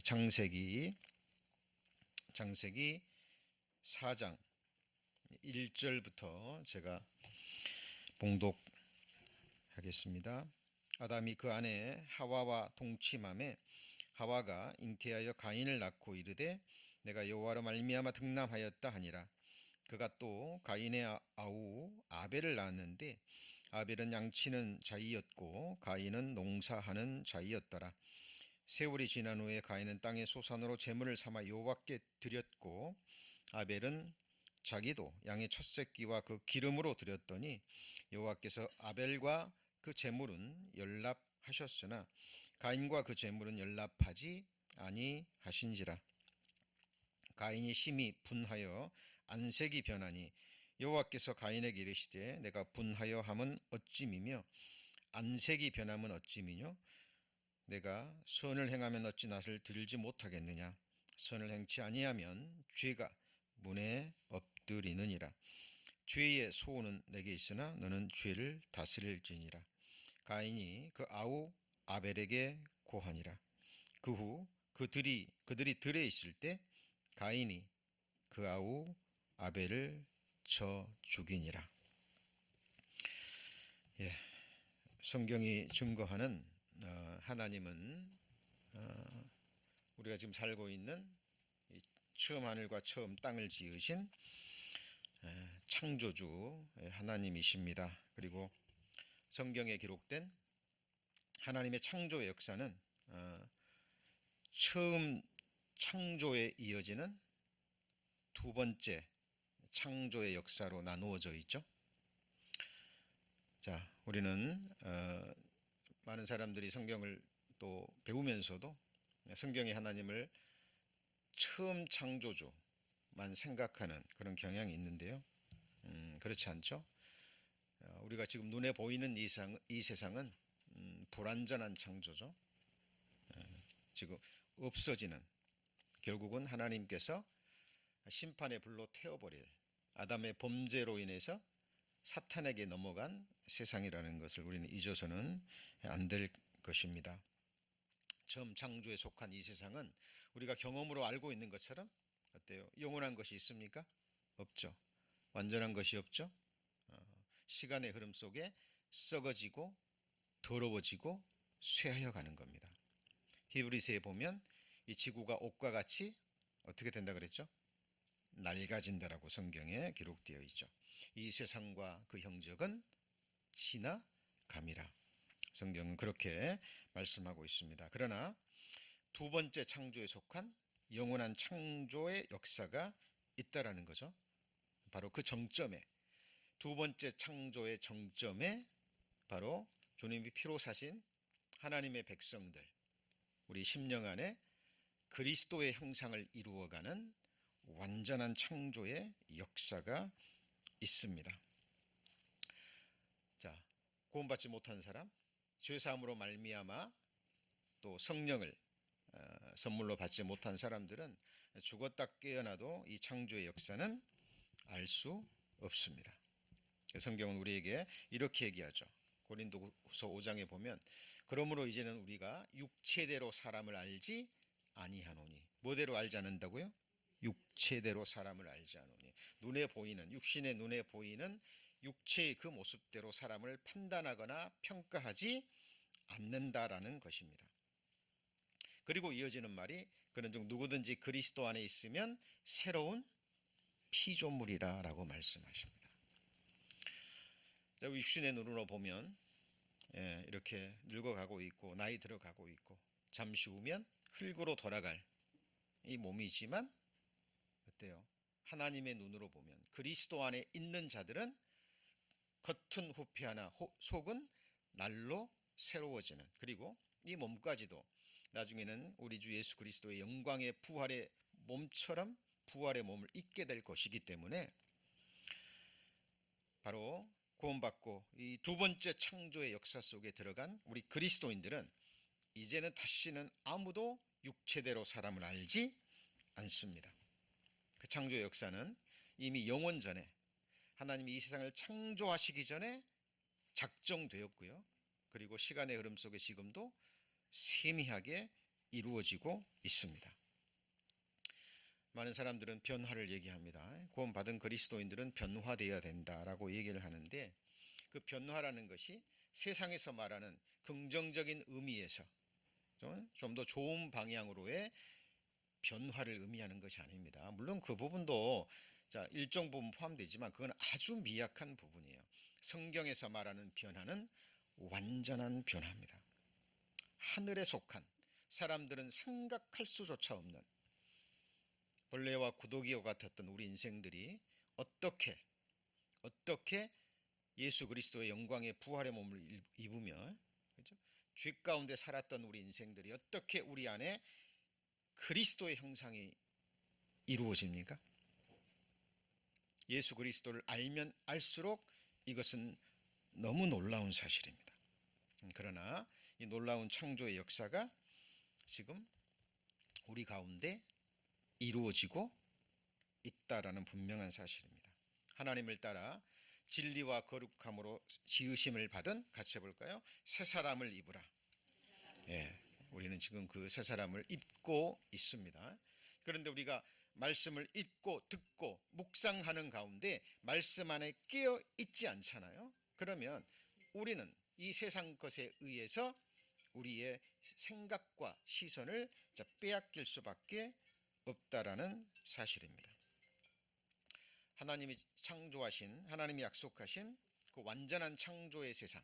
창세기 4장 1절부터 제가 봉독하겠습니다. 아담이 그 아내 하와와 동침함에 하와가 잉태하여 가인을 낳고 이르되 내가 여호와로 말미암아 득남하였다 하니라. 그가 또 가인의 아우 아벨을 낳았는데 아벨은 양치는 자이였고 가인은 농사하는 자이였더라. 세월이 지난 후에 가인은 땅의 소산으로 제물을 삼아 여호와께 드렸고 아벨은 자기도 양의 첫 새끼와 그 기름으로 드렸더니 여호와께서 아벨과 그 제물은 연납하셨으나 가인과 그 제물은 연납하지 아니하신지라. 가인이 심히 분하여 안색이 변하니 여호와께서 가인에게 이르시되 내가 분하여 함은 어찌미며 안색이 변함은 어찌미뇨. 내가 선을 행하면 어찌 낯을 들지 못하겠느냐. 선을 행치 아니하면 죄가 문에 엎드리느니라. 죄의 소원은 내게 있으나 너는 죄를 다스릴지니라. 가인이 그 아우 아벨에게 고하니라. 그 후 그들이 들에 있을 때 가인이 그 아우 아벨을 쳐 죽이니라. 성경이 증거하는 하나님은 우리가 지금 살고 있는 처음 하늘과 처음 땅을 지으신 창조주 하나님이십니다. 그리고 성경에 기록된 하나님의 창조의 역사는 처음 창조에 이어지는 두 번째 창조의 역사로 나누어져 있죠. 자, 우리는 많은 사람들이 성경을 또 배우면서도 성경의 하나님을 처음 창조주만 생각하는 그런 경향이 있는데요. 그렇지 않죠. 우리가 지금 눈에 보이는 이 세상은 불완전한 창조죠. 지금 없어지는, 결국은 하나님께서 심판의 불로 태워버릴 아담의 범죄로 인해서 사탄에게 넘어간 세상이라는 것을 우리는 잊어서는 안 될 것입니다. 처음 창조에 속한 이 세상은 우리가 경험으로 알고 있는 것처럼 어때요? 영원한 것이 있습니까? 없죠. 완전한 것이 없죠. 시간의 흐름 속에 썩어지고 더러워지고 쇠하여 가는 겁니다. 히브리서에 보면 이 지구가 옷과 같이 어떻게 된다 그랬죠? 낡아진다라고 성경에 기록되어 있죠. 이 세상과 그 형적은 지나감이라 성경은 그렇게 말씀하고 있습니다. 그러나 두 번째 창조에 속한 영원한 창조의 역사가 있다라는 거죠. 바로 그 정점에, 두 번째 창조의 정점에 바로 주님이 피로 사신 하나님의 백성들, 우리 심령 안에 그리스도의 형상을 이루어가는 완전한 창조의 역사가 있습니다. 자, 구원받지 못한 사람, 죄사함으로 말미암아 또 성령을 선물로 받지 못한 사람들은 죽었다 깨어나도 이 창조의 역사는 알 수 없습니다. 성경은 우리에게 이렇게 얘기하죠. 고린도후서 5장에 보면 그러므로 이제는 우리가 육체대로 사람을 알지 아니하노니. 뭐대로 알지 않는다고요? 육체대로 사람을 알지 않으니. 눈에 보이는, 육신의 눈에 보이는 육체의 그 모습대로 사람을 판단하거나 평가하지 않는다라는 것입니다. 그리고 이어지는 말이 그런 중 누구든지 그리스도 안에 있으면 새로운 피조물이라 라고 말씀하십니다. 육신의 눈으로 보면 이렇게 늙어가고 있고 나이 들어가고 있고 잠시 후면 흙으로 돌아갈 이 몸이지만 어때요? 하나님의 눈으로 보면 그리스도 안에 있는 자들은 겉은 후피하나 속은 날로 새로워지는, 그리고 이 몸까지도 나중에는 우리 주 예수 그리스도의 영광의 부활의 몸처럼 부활의 몸을 입게 될 것이기 때문에 바로 구원받고 이 두 번째 창조의 역사 속에 들어간 우리 그리스도인들은 이제는 다시는 아무도 육체대로 사람을 알지 않습니다. 그 창조의 역사는 이미 영원 전에 하나님이 이 세상을 창조하시기 전에 작정되었고요. 그리고 시간의 흐름 속에 지금도 세미하게 이루어지고 있습니다. 많은 사람들은 변화를 얘기합니다. 구원받은 그리스도인들은 변화되어야 된다라고 얘기를 하는데, 그 변화라는 것이 세상에서 말하는 긍정적인 의미에서 좀 더 좋은 방향으로의 변화를 의미하는 것이 아닙니다. 물론 그 부분도 일정 부분 포함되지만 그건 아주 미약한 부분이에요. 성경에서 말하는 변화는 완전한 변화입니다. 하늘에 속한, 사람들은 생각할 수조차 없는 벌레와 구더기와 같았던 우리 인생들이 어떻게 예수 그리스도의 영광의 부활의 몸을 입으며, 그렇죠? 죄 가운데 살았던 우리 인생들이 어떻게 우리 안에 그리스도의 형상이 이루어집니까? 예수 그리스도를 알면 알수록 이것은 너무 놀라운 사실입니다. 그러나 이 놀라운 창조의 역사가 지금 우리 가운데 이루어지고 있다라는 분명한 사실입니다. 하나님을 따라 진리와 거룩함으로 지으심을 받은, 같이 해볼까요? 새 사람을 입으라. 예, 우리는 지금 그 새 사람을 입고 있습니다. 그런데 우리가 말씀을 읽고 듣고 묵상하는 가운데 말씀 안에 깨어 있지 않잖아요. 그러면 우리는 이 세상 것에 의해서 우리의 생각과 시선을 빼앗길 수밖에 없다라는 사실입니다. 하나님이 창조하신, 하나님이 약속하신 그 완전한 창조의 세상,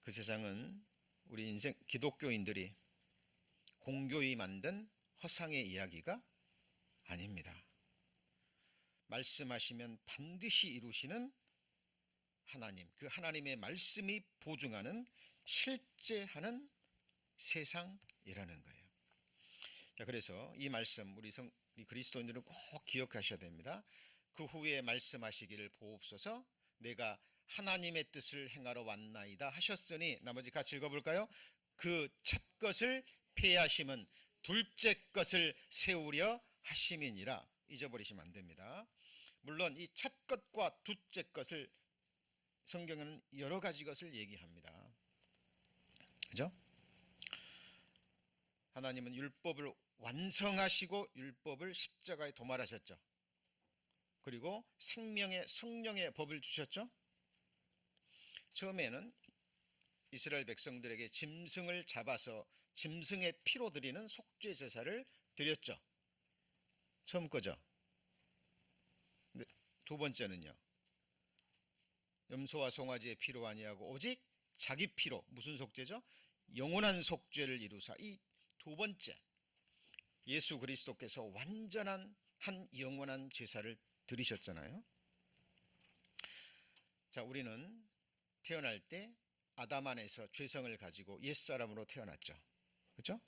그 세상은 우리 인생 기독교인들이 공교히 만든 허상의 이야기가 아닙니다. 말씀하시면 반드시 이루시는 하나님, 그 하나님의 말씀이 보증하는, 실제하는 세상이라는 거예요. 그래서 이 말씀 우리 그리스도인들은 꼭 기억하셔야 됩니다. 그 후에 말씀하시기를 보옵소서, 내가 하나님의 뜻을 행하러 왔나이다 하셨으니, 나머지 같이 읽어볼까요? 그 첫 것을 폐하심은 둘째 것을 세우려 하심이니라. 잊어버리시면 안 됩니다. 물론 이 첫 것과 둘째 것을 성경은 여러 가지 것을 얘기합니다. 그죠? 하나님은 율법을 완성하시고 율법을 십자가에 도말하셨죠. 그리고 생명의 성령의 법을 주셨죠. 처음에는 이스라엘 백성들에게 짐승을 잡아서 짐승의 피로 드리는 속죄 제사를 드렸죠. 처음 거죠. 근데 두 번째는요, 염소와 송아지의 피로 아니하고 오직 자기 피로, 무슨 속죄죠? 영원한 속죄를 이루사. 이 두 번째, 예수 그리스도께서 완전한 한 영원한 제사를 드리셨잖아요. 자, 우리는 태어날 때 아담 안에서 죄성을 가지고 옛사람으로 태어났죠. 그렇죠?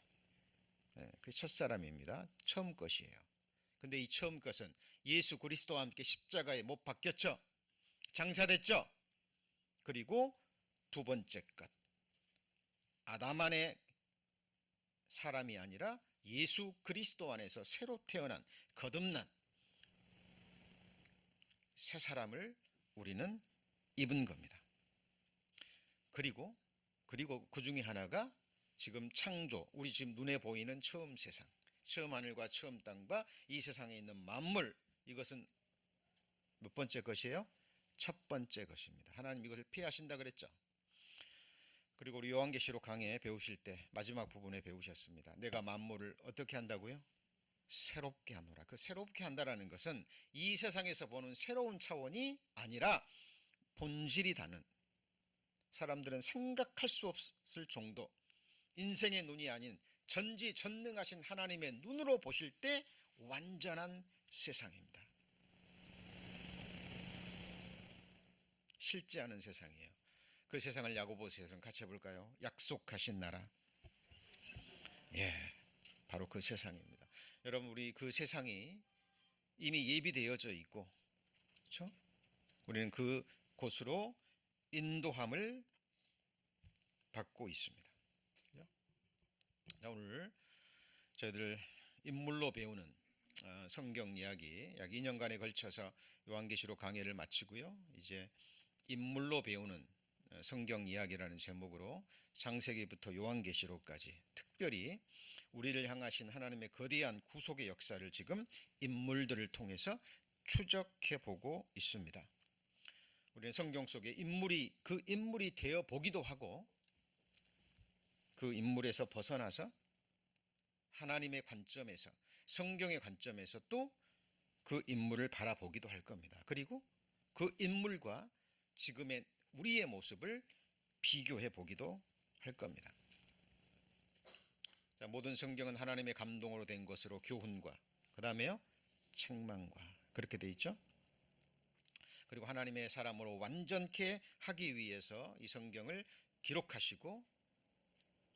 네, 그게 첫사람입니다. 처음 것이에요. 근데 이 처음 것은 예수 그리스도와 함께 십자가에 못 박혔죠. 장사됐죠. 그리고 두 번째 것, 아담 안에 사람이 아니라 예수 그리스도 안에서 새로 태어난, 거듭난 새 사람을 우리는 입은 겁니다. 그리고 그 중에 하나가 지금 창조, 우리 지금 눈에 보이는 처음 세상, 처음 하늘과 처음 땅과 이 세상에 있는 만물, 이것은 몇 번째 것이에요? 첫 번째 것입니다. 하나님 이것을 피하신다 그랬죠. 그리고 우리 요한계시록 강해 배우실 때 마지막 부분에 배우셨습니다. 내가 만물을 어떻게 한다고요? 새롭게 하노라. 그 새롭게 한다라는 것은 이 세상에서 보는 새로운 차원이 아니라 본질이 다른, 사람들은 생각할 수 없을 정도, 인생의 눈이 아닌 전지전능하신 하나님의 눈으로 보실 때 완전한 세상입니다. 실제하는 세상이에요. 그 세상을 야고보서에서 같이 해볼까요? 약속하신 나라. 예, 바로 그 세상입니다. 여러분, 우리 그 세상이 이미 예비되어져 있고, 그렇죠? 우리는 그 곳으로 인도함을 받고 있습니다. 그렇죠? 자, 오늘 저희들 인물로 배우는 성경 이야기 약 2년간에 걸쳐서 요한계시록 강해를 마치고요. 이제 인물로 배우는 성경 이야기라는 제목으로 창세기부터 요한계시록까지 특별히 우리를 향하신 하나님의 거대한 구속의 역사를 지금 인물들을 통해서 추적해 보고 있습니다. 우리는 성경 속에 그 인물이 되어 보기도 하고 그 인물에서 벗어나서 하나님의 관점에서 성경의 관점에서 또 그 인물을 바라보기도 할 겁니다. 그리고 그 인물과 지금의 우리의 모습을 비교해 보기도 할 겁니다. 자, 모든 성경은 하나님의 감동으로 된 것으로 교훈과 그 다음에요 책망과 그렇게 돼 있죠. 그리고 하나님의 사람으로 완전케 하기 위해서 이 성경을 기록하시고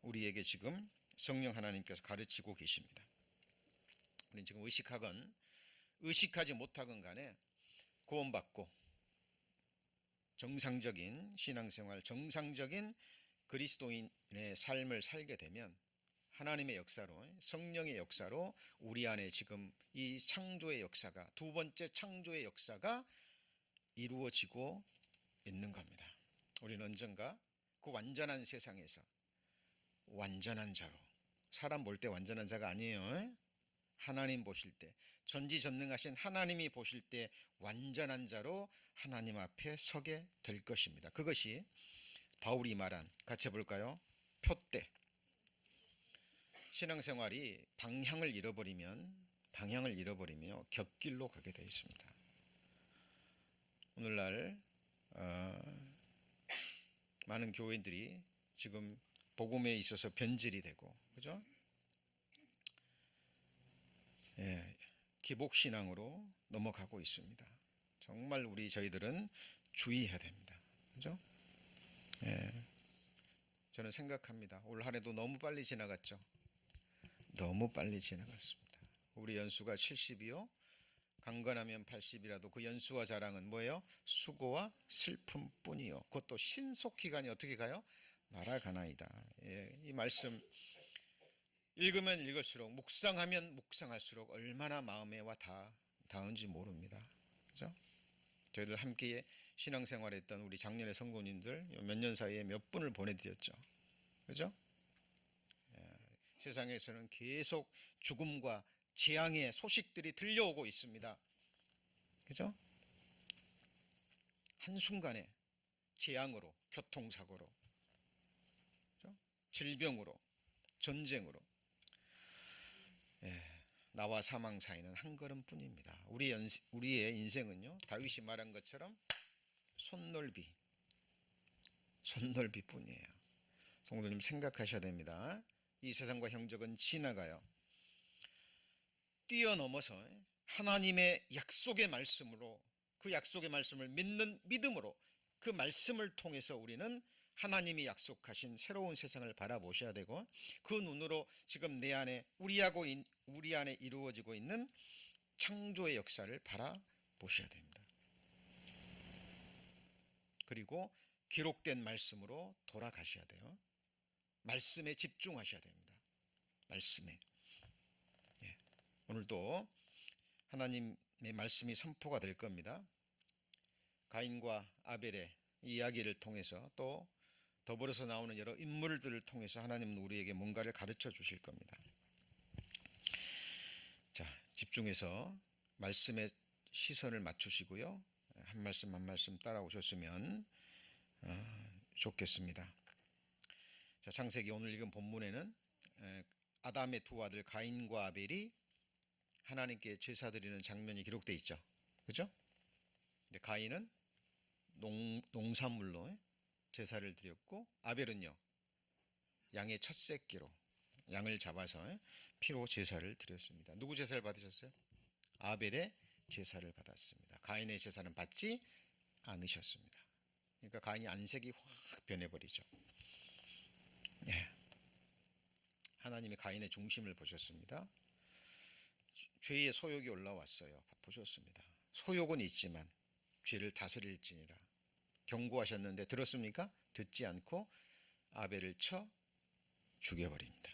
우리에게 지금 성령 하나님께서 가르치고 계십니다. 우리는 지금 의식하건 의식하지 못하건 간에 구원받고 정상적인 신앙생활, 정상적인 그리스도인의 삶을 살게 되면 하나님의 역사로, 성령의 역사로 우리 안에 지금 이 창조의 역사가, 두 번째 창조의 역사가 이루어지고 있는 겁니다. 우리는 언젠가 그 완전한 세상에서 완전한 자로, 사람 볼 때 완전한 자가 아니에요. 하나님 보실 때, 전지전능하신 하나님이 보실 때 완전한 자로 하나님 앞에 서게 될 것입니다. 그것이 바울이 말한, 같이 볼까요? 표대. 신앙생활이 방향을 잃어버리며 곁길로 가게 되어 있습니다. 오늘날 많은 교회들이 지금 복음에 있어서 변질이 되고, 그죠? 기복신앙으로 넘어가고 있습니다. 정말 저희들은 주의해야 됩니다. 그죠? 저는 생각합니다. 올 한 해도 너무 빨리 지나갔죠. 너무 빨리 지나갔습니다. 우리 연수가 70이요. 강건하면 80이라도 그 연수와 자랑은 뭐예요? 수고와 슬픔뿐이요. 그것도 신속기간이 어떻게 가요? 날아가나이다. 이 말씀 읽으면 읽을수록, 묵상하면 묵상할수록 얼마나 마음에 와 닿은지 모릅니다. 그죠? 저희들 함께 신앙생활했던 우리 작년의 성도님들 몇 년 사이에 몇 분을 보내드렸죠. 그죠? 세상에서는 계속 죽음과 재앙의 소식들이 들려오고 있습니다. 그죠? 한순간에 재앙으로, 교통사고로, 그죠? 질병으로, 전쟁으로, 나와 사망 사이는 한 걸음뿐입니다. 우리의 인생은요, 다윗이 말한 것처럼 손놀비뿐이에요. 성도님 생각하셔야 됩니다. 이 세상과 형적은 지나가요. 뛰어넘어서 하나님의 약속의 말씀으로, 그 약속의 말씀을 믿는 믿음으로, 그 말씀을 통해서 우리는 하나님이 약속하신 새로운 세상을 바라보셔야 되고, 그 눈으로 지금 내 안에 우리 안에 이루어지고 있는 창조의 역사를 바라보셔야 됩니다. 그리고 기록된 말씀으로 돌아가셔야 돼요. 말씀에 집중하셔야 됩니다. 말씀에. 오늘도 하나님의 말씀이 선포가 될 겁니다. 가인과 아벨의 이야기를 통해서 또 더불어서 나오는 여러 인물들을 통해서 하나님은 우리에게 뭔가를 가르쳐 주실 겁니다. 자, 집중해서 말씀에 시선을 맞추시고요. 한 말씀 한 말씀 따라오셨으면 좋겠습니다. 자, 창세기 오늘 읽은 본문에는 아담의 두 아들 가인과 아벨이 하나님께 제사 드리는 장면이 기록되어 있죠. 그죠? 근데 가인은 농산물로 제사를 드렸고, 아벨은요 양의 첫 새끼로 양을 잡아서 피로 제사를 드렸습니다. 누구 제사를 받으셨어요? 아벨의 제사를 받았습니다. 가인의 제사는 받지 않으셨습니다. 그러니까 가인이 안색이 확 변해버리죠. 하나님이 가인의 중심을 보셨습니다. 죄의 소욕이 올라왔어요. 보셨습니다. 소욕은 있지만 죄를 다스릴지니라 경고하셨는데 들었습니까? 듣지 않고 아벨을 쳐 죽여버립니다.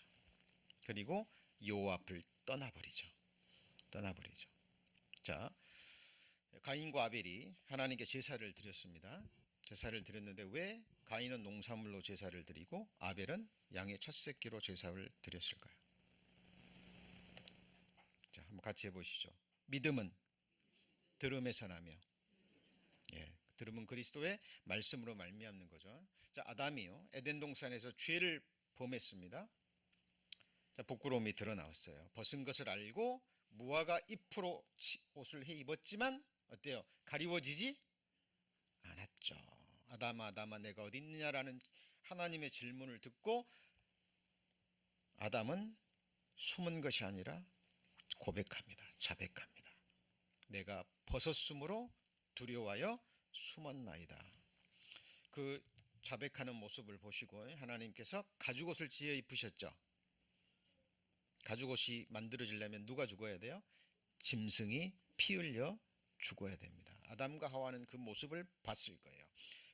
그리고 요압을 떠나버리죠. 자, 가인과 아벨이 하나님께 제사를 드렸습니다. 제사를 드렸는데 왜 가인은 농산물로 제사를 드리고 아벨은 양의 첫 새끼로 제사를 드렸을까요? 자, 한번 같이 해보시죠. 믿음은 들음에서 나며, 예, 들음은 그리스도의 말씀으로 말미암는 거죠. 자, 아담이요, 에덴 동산에서 죄를 범했습니다. 자, 부끄러움이 드러나왔어요. 벗은 것을 알고 무화과 잎으로 옷을 해 입었지만 어때요? 가리워지지 않았죠. 아담아, 아담아, 내가 어디 있느냐라는 하나님의 질문을 듣고 아담은 숨은 것이 아니라 고백합니다. 자백합니다. 내가 벗었으므로 두려워하여 숨었나이다. 그 자백하는 모습을 보시고 하나님께서 가죽옷을 지어 입으셨죠. 가죽옷이 만들어지려면 누가 죽어야 돼요? 짐승이 피 흘려 죽어야 됩니다. 아담과 하와는 그 모습을 봤을 거예요.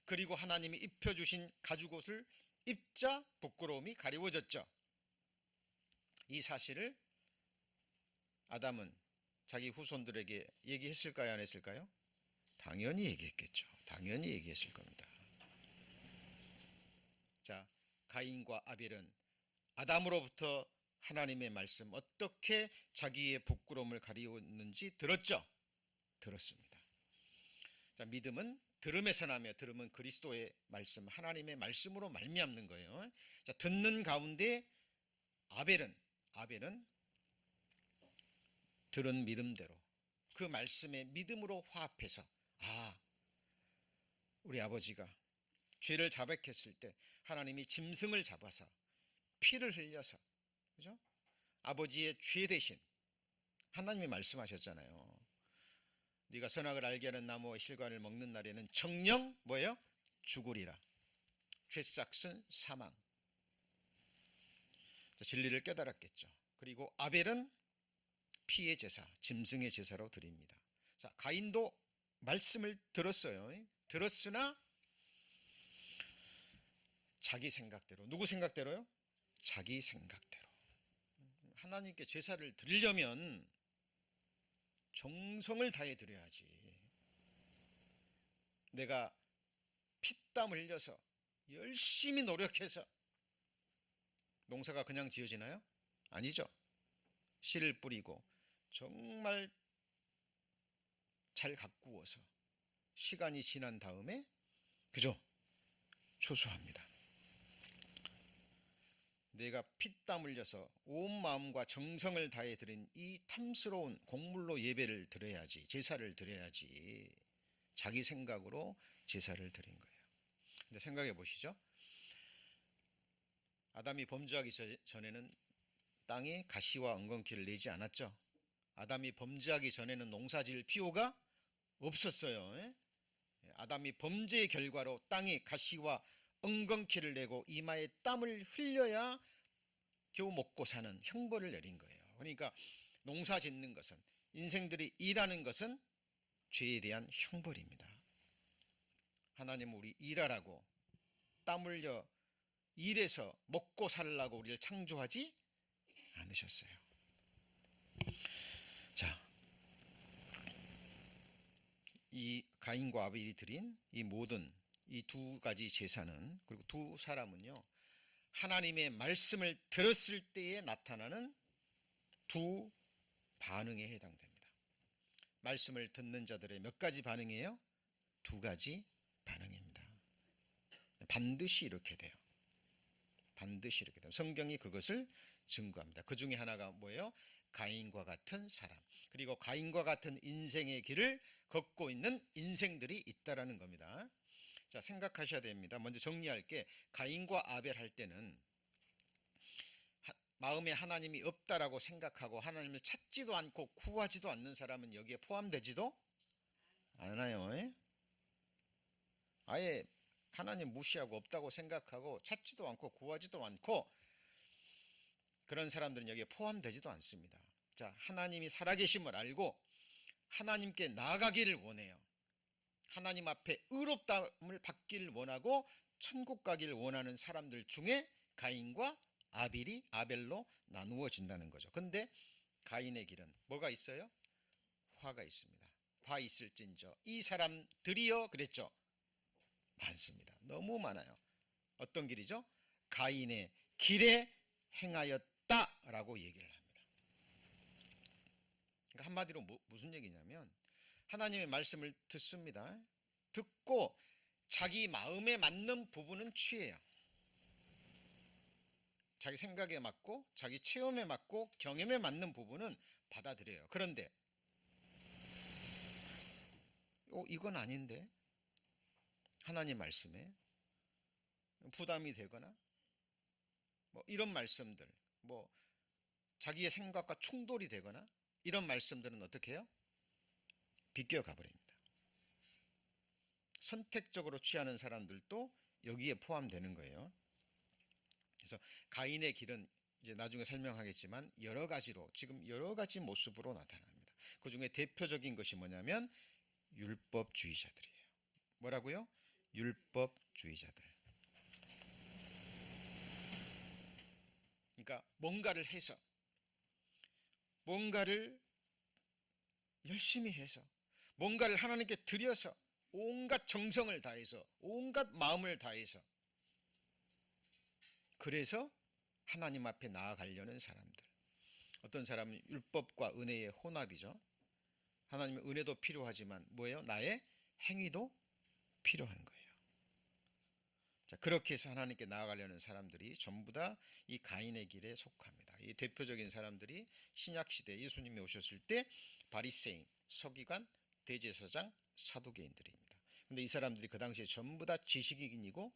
그리고 하나님이 입혀주신 가죽옷을 입자 부끄러움이 가리워졌죠. 이 사실을 아담은 자기 후손들에게 얘기했을까요? 안 했을까요? 당연히 얘기했겠죠. 당연히 얘기했을 겁니다. 자, 가인과 아벨은 아담으로부터 하나님의 말씀 어떻게 자기의 부끄러움을 가리웠는지 들었죠? 들었습니다. 자, 믿음은 들음에서 나며 들음은 그리스도의 말씀, 하나님의 말씀으로 말미암는 거예요. 자, 듣는 가운데 아벨은 들은 믿음대로 그 말씀에 믿음으로 화합해서 우리 아버지가 죄를 자백했을 때 하나님이 짐승을 잡아서 피를 흘려서, 그죠? 아버지의 죄 대신 하나님이 말씀하셨잖아요. 네가 선악을 알게 하는 나무와 실과를 먹는 날에는 정령 뭐예요? 죽으리라. 죄싹은 사망. 진리를 깨달았겠죠. 그리고 아벨은 피의 제사, 짐승의 제사로 드립니다. 자, 가인도 말씀을 들었어요. 들었으나 자기 생각대로, 누구 생각대로요? 자기 생각대로. 하나님께 제사를 드리려면 정성을 다해 드려야지. 내가 피땀 흘려서 열심히 노력해서 농사가 그냥 지어지나요? 아니죠. 씨를 뿌리고 정말 잘 가꾸어서 시간이 지난 다음에, 그죠? 초수합니다. 내가 피땀 흘려서 온 마음과 정성을 다해 드린 이 탐스러운 곡물로 예배를 드려야지, 제사를 드려야지. 자기 생각으로 제사를 드린 거예요. 근데 생각해 보시죠. 아담이 범죄하기 전에는 땅에 가시와 엉겅퀴를 내지 않았죠. 아담이 범죄하기 전에는 농사지을 필요가 없었어요. 아담이 범죄의 결과로 땅에 가시와 엉겅퀴를 내고 이마에 땀을 흘려야 겨우 먹고 사는 형벌을 내린 거예요. 그러니까 농사 짓는 것은, 인생들이 일하는 것은 죄에 대한 형벌입니다. 하나님은 우리 일하라고, 땀 흘려 일해서 먹고 살라고 우리를 창조하지 않으셨어요. 자, 이 가인과 아벨이 드린 이 모든 이 두 가지 제사는, 그리고 두 사람은요, 하나님의 말씀을 들었을 때에 나타나는 두 반응에 해당됩니다. 말씀을 듣는 자들의 몇 가지 반응이에요? 두 가지 반응입니다. 반드시 이렇게 돼요. 반드시 이렇게 돼요. 성경이 그것을 증거합니다. 그 중에 하나가 뭐예요? 가인과 같은 사람, 그리고 가인과 같은 인생의 길을 걷고 있는 인생들이 있다라는 겁니다. 자, 생각하셔야 됩니다. 먼저 정리할게. 가인과 아벨 할 때는 마음에 하나님이 없다라고 생각하고 하나님을 찾지도 않고 구하지도 않는 사람은 여기에 포함되지도 않아요. 아예 하나님 무시하고 없다고 생각하고 찾지도 않고 구하지도 않고 그런 사람들은 여기에 포함되지도 않습니다. 자, 하나님이 살아계심을 알고 하나님께 나아가기를 원해요. 하나님 앞에 의롭다함을 받기를 원하고 천국 가기를 원하는 사람들 중에 가인과 아벨로 나누어진다는 거죠. 근데 가인의 길은 뭐가 있어요? 화가 있습니다. 화 있을진저 이 사람들이여 그랬죠. 많습니다. 너무 많아요. 어떤 길이죠? 가인의 길에 행하였다라고 얘기를 합니다. 그러니까 한마디로 무슨 얘기냐면 하나님의 말씀을 듣습니다. 듣고 자기 마음에 맞는 부분은 취해요. 자기 생각에 맞고 자기 체험에 맞고 경험에 맞는 부분은 받아들여요. 그런데 이건 아닌데 하나님 말씀에 부담이 되거나 뭐 이런 말씀들, 뭐 자기의 생각과 충돌이 되거나 이런 말씀들은 어떻게 해요? 비껴가 버립니다. 선택적으로 취하는 사람들도 여기에 포함되는 거예요. 그래서 가인의 길은 이제 나중에 설명하겠지만 여러 가지로 지금 여러 가지 모습으로 나타납니다. 그 중에 대표적인 것이 뭐냐면 율법주의자들이에요. 뭐라고요? 율법주의자들. 그러니까 뭔가를 해서 뭔가를 열심히 해서 뭔가를 하나님께 드려서 온갖 정성을 다해서 온갖 마음을 다해서 그래서 하나님 앞에 나아가려는 사람들. 어떤 사람은 율법과 은혜의 혼합이죠. 하나님의 은혜도 필요하지만 뭐예요? 나의 행위도 필요한 거예요. 자, 그렇게 해서 하나님께 나아가려는 사람들이 전부 다 이 가인의 길에 속합니다. 이 대표적인 사람들이 신약시대 예수님이 오셨을 때 바리새인, 서기관, 대제사장, 사두개인들입니다. 그런데 이 사람들이 그 당시에 전부 다 지식인이고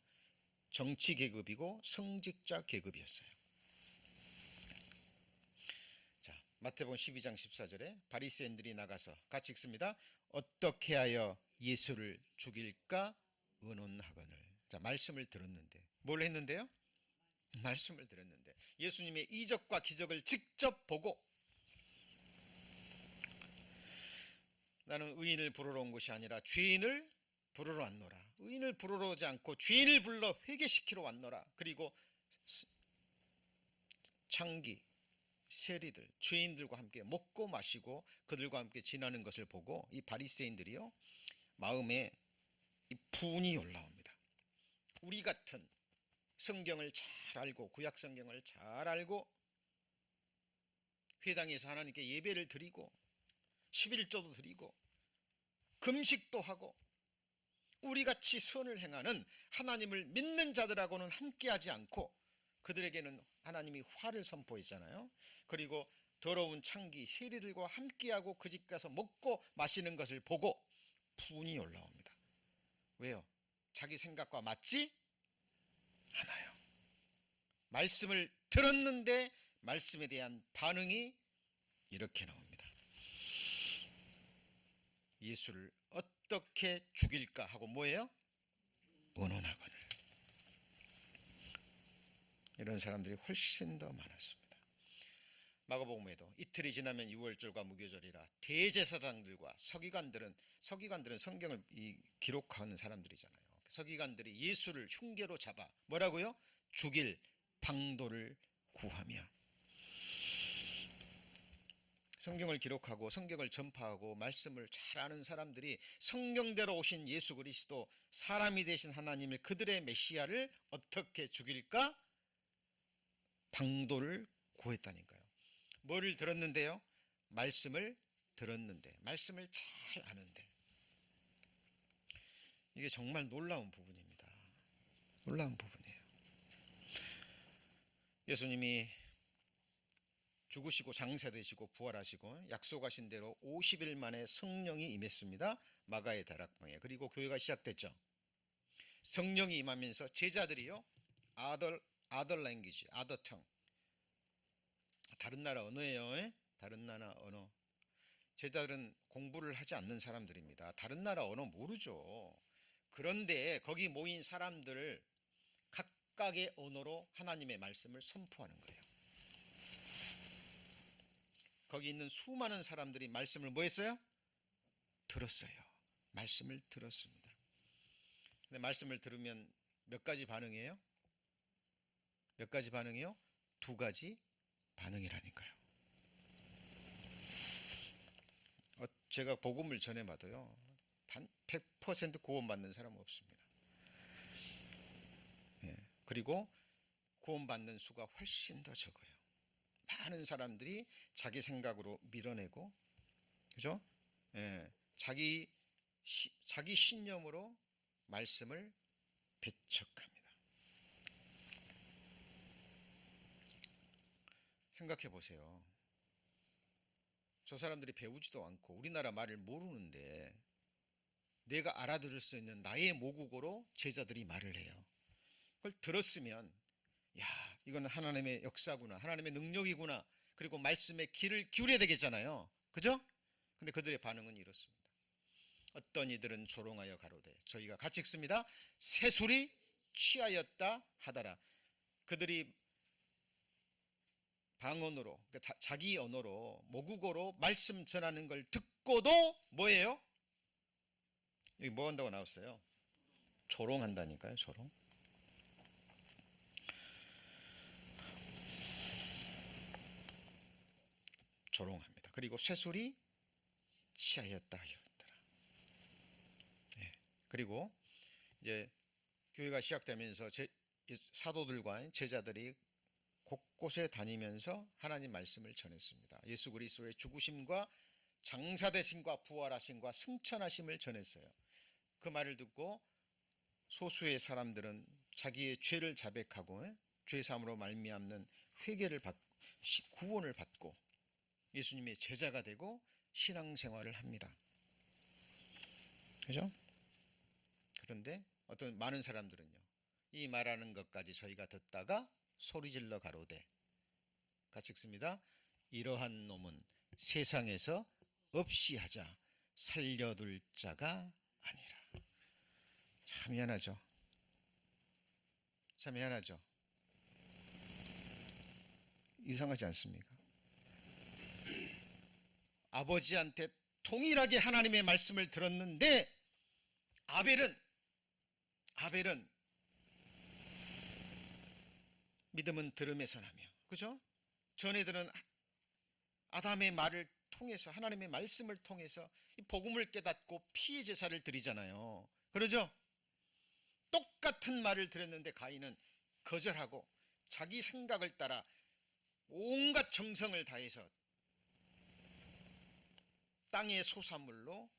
정치 계급이고 성직자 계급이었어요. 자, 마태복음 12장 14절에 바리새인들이 나가서 같이 읽습니다. 어떻게 하여 예수를 죽일까 의논하거늘. 자, 말씀을 들었는데 뭘 했는데요? 말씀을 들었는데 예수님의 이적과 기적을 직접 보고 나는 의인을 부르러 온 것이 아니라 죄인을 부르러 왔노라. 의인을 부르러 오지 않고 죄인을 불러 회개시키러 왔노라. 그리고 창기, 세리들, 죄인들과 함께 먹고 마시고 그들과 함께 지나는 것을 보고 이 바리새인들이요 마음에 이 분이 올라옵니다. 우리 같은 성경을 잘 알고 구약 성경을 잘 알고 회당에서 하나님께 예배를 드리고 11조도 드리고 금식도 하고 우리같이 선을 행하는 하나님을 믿는 자들하고는 함께하지 않고 그들에게는 하나님이 화를 선포했잖아요. 그리고 더러운 창기 세리들과 함께하고 그 집 가서 먹고 마시는 것을 보고 분이 올라옵니다. 왜요? 자기 생각과 맞지 않아요. 말씀을 들었는데 말씀에 대한 반응이 이렇게 나옵니다. 예수를 어떻게 죽일까 하고 뭐예요? 의논하거늘. 이런 사람들이 훨씬 더 많았습니다. 마가복음에도 이틀이 지나면 유월절과 무교절이라 대제사장들과 서기관들은 성경을 기록하는 사람들이잖아요. 서기관들이 예수를 흉계로 잡아 뭐라고요? 죽일 방도를 구하며 성경을 기록하고 성경을 전파하고 말씀을 잘 아는 사람들이 성경대로 오신 예수 그리스도 사람이 되신 하나님을 그들의 메시아를 어떻게 죽일까? 방도를 구했다니까요. 뭐를 들었는데요? 말씀을 들었는데 말씀을 잘 아는데 이게 정말 놀라운 부분입니다. 놀라운 부분이에요. 예수님이 죽으시고 장사되시고 부활하시고 약속하신 대로 50일 만에 성령이 임했습니다. 마가의 다락방에. 그리고 교회가 시작됐죠. 성령이 임하면서 제자들이요 other language, other tongue 다른 나라 언어예요. 다른 나라 언어. 제자들은 공부를 하지 않는 사람들입니다. 다른 나라 언어 모르죠. 그런데 거기 모인 사람들을 각각의 언어로 하나님의 말씀을 선포하는 거예요. 거기 있는 수많은 사람들이 말씀을 뭐 했어요? 들었어요. 말씀을 들었습니다. 근데 말씀을 들으면 몇 가지 반응이에요? 몇 가지 반응이요? 두 가지 반응이라니까요. 제가 복음을 전해봐도요 100% 구원받는 사람은 없습니다. 그리고 구원받는 수가 훨씬 더 적어요. 많은 사람들이 자기 생각으로 밀어내고, 그죠? 예, 자기 신념으로 말씀을 배척합니다. 생각해 보세요. 저 사람들이 배우지도 않고 우리나라 말을 모르는데 내가 알아들을 수 있는 나의 모국어로 제자들이 말을 해요. 그걸 들었으면 야, 이건 하나님의 역사구나, 하나님의 능력이구나, 그리고 말씀에 귀를 기울여야 되겠잖아요. 그죠? 근데 그들의 반응은 이렇습니다. 어떤 이들은 조롱하여 가로되, 저희가 같이 읽습니다. 새술이 취하였다 하더라. 그들이 방언으로, 자기 언어로, 모국어로 말씀 전하는 걸 듣고도 뭐예요? 여기 뭐 한다고 나왔어요? 조롱한다니까요. 조롱. 조롱합니다. 그리고 쇠술이 취하였다 하였더라. 네. 그리고 이제 교회가 시작되면서 사도들과 제자들이 곳곳에 다니면서 하나님 말씀을 전했습니다. 예수 그리스도의 죽으심과 장사되심과 부활하심과 승천하심을 전했어요. 그 말을 듣고 소수의 사람들은 자기의 죄를 자백하고 죄 사함으로 말미암는 회개를 받고 구원을 받고 예수님의 제자가 되고 신앙생활을 합니다. 그죠? 그런데 어떤 많은 사람들은요, 이 말하는 것까지 저희가 듣다가 소리질러 가로되, 같이 읽습니다. 이러한 놈은 세상에서 없이 하자 살려둘 자가 아니라. 참 미안하죠. 참 미안하죠. 이상하지 않습니까? 아버지한테 동일하게 하나님의 말씀을 들었는데 아벨은 믿음은 들음에서 나며, 그죠? 전에들은 아담의 말을 통해서, 하나님의 말씀을 통해서 이 복음을 깨닫고 피의 제사를 드리잖아요. 그러죠? 똑같은 말을 들었는데 가인은 거절하고 자기 생각을 따라 온갖 정성을 다해서 땅의 소산물로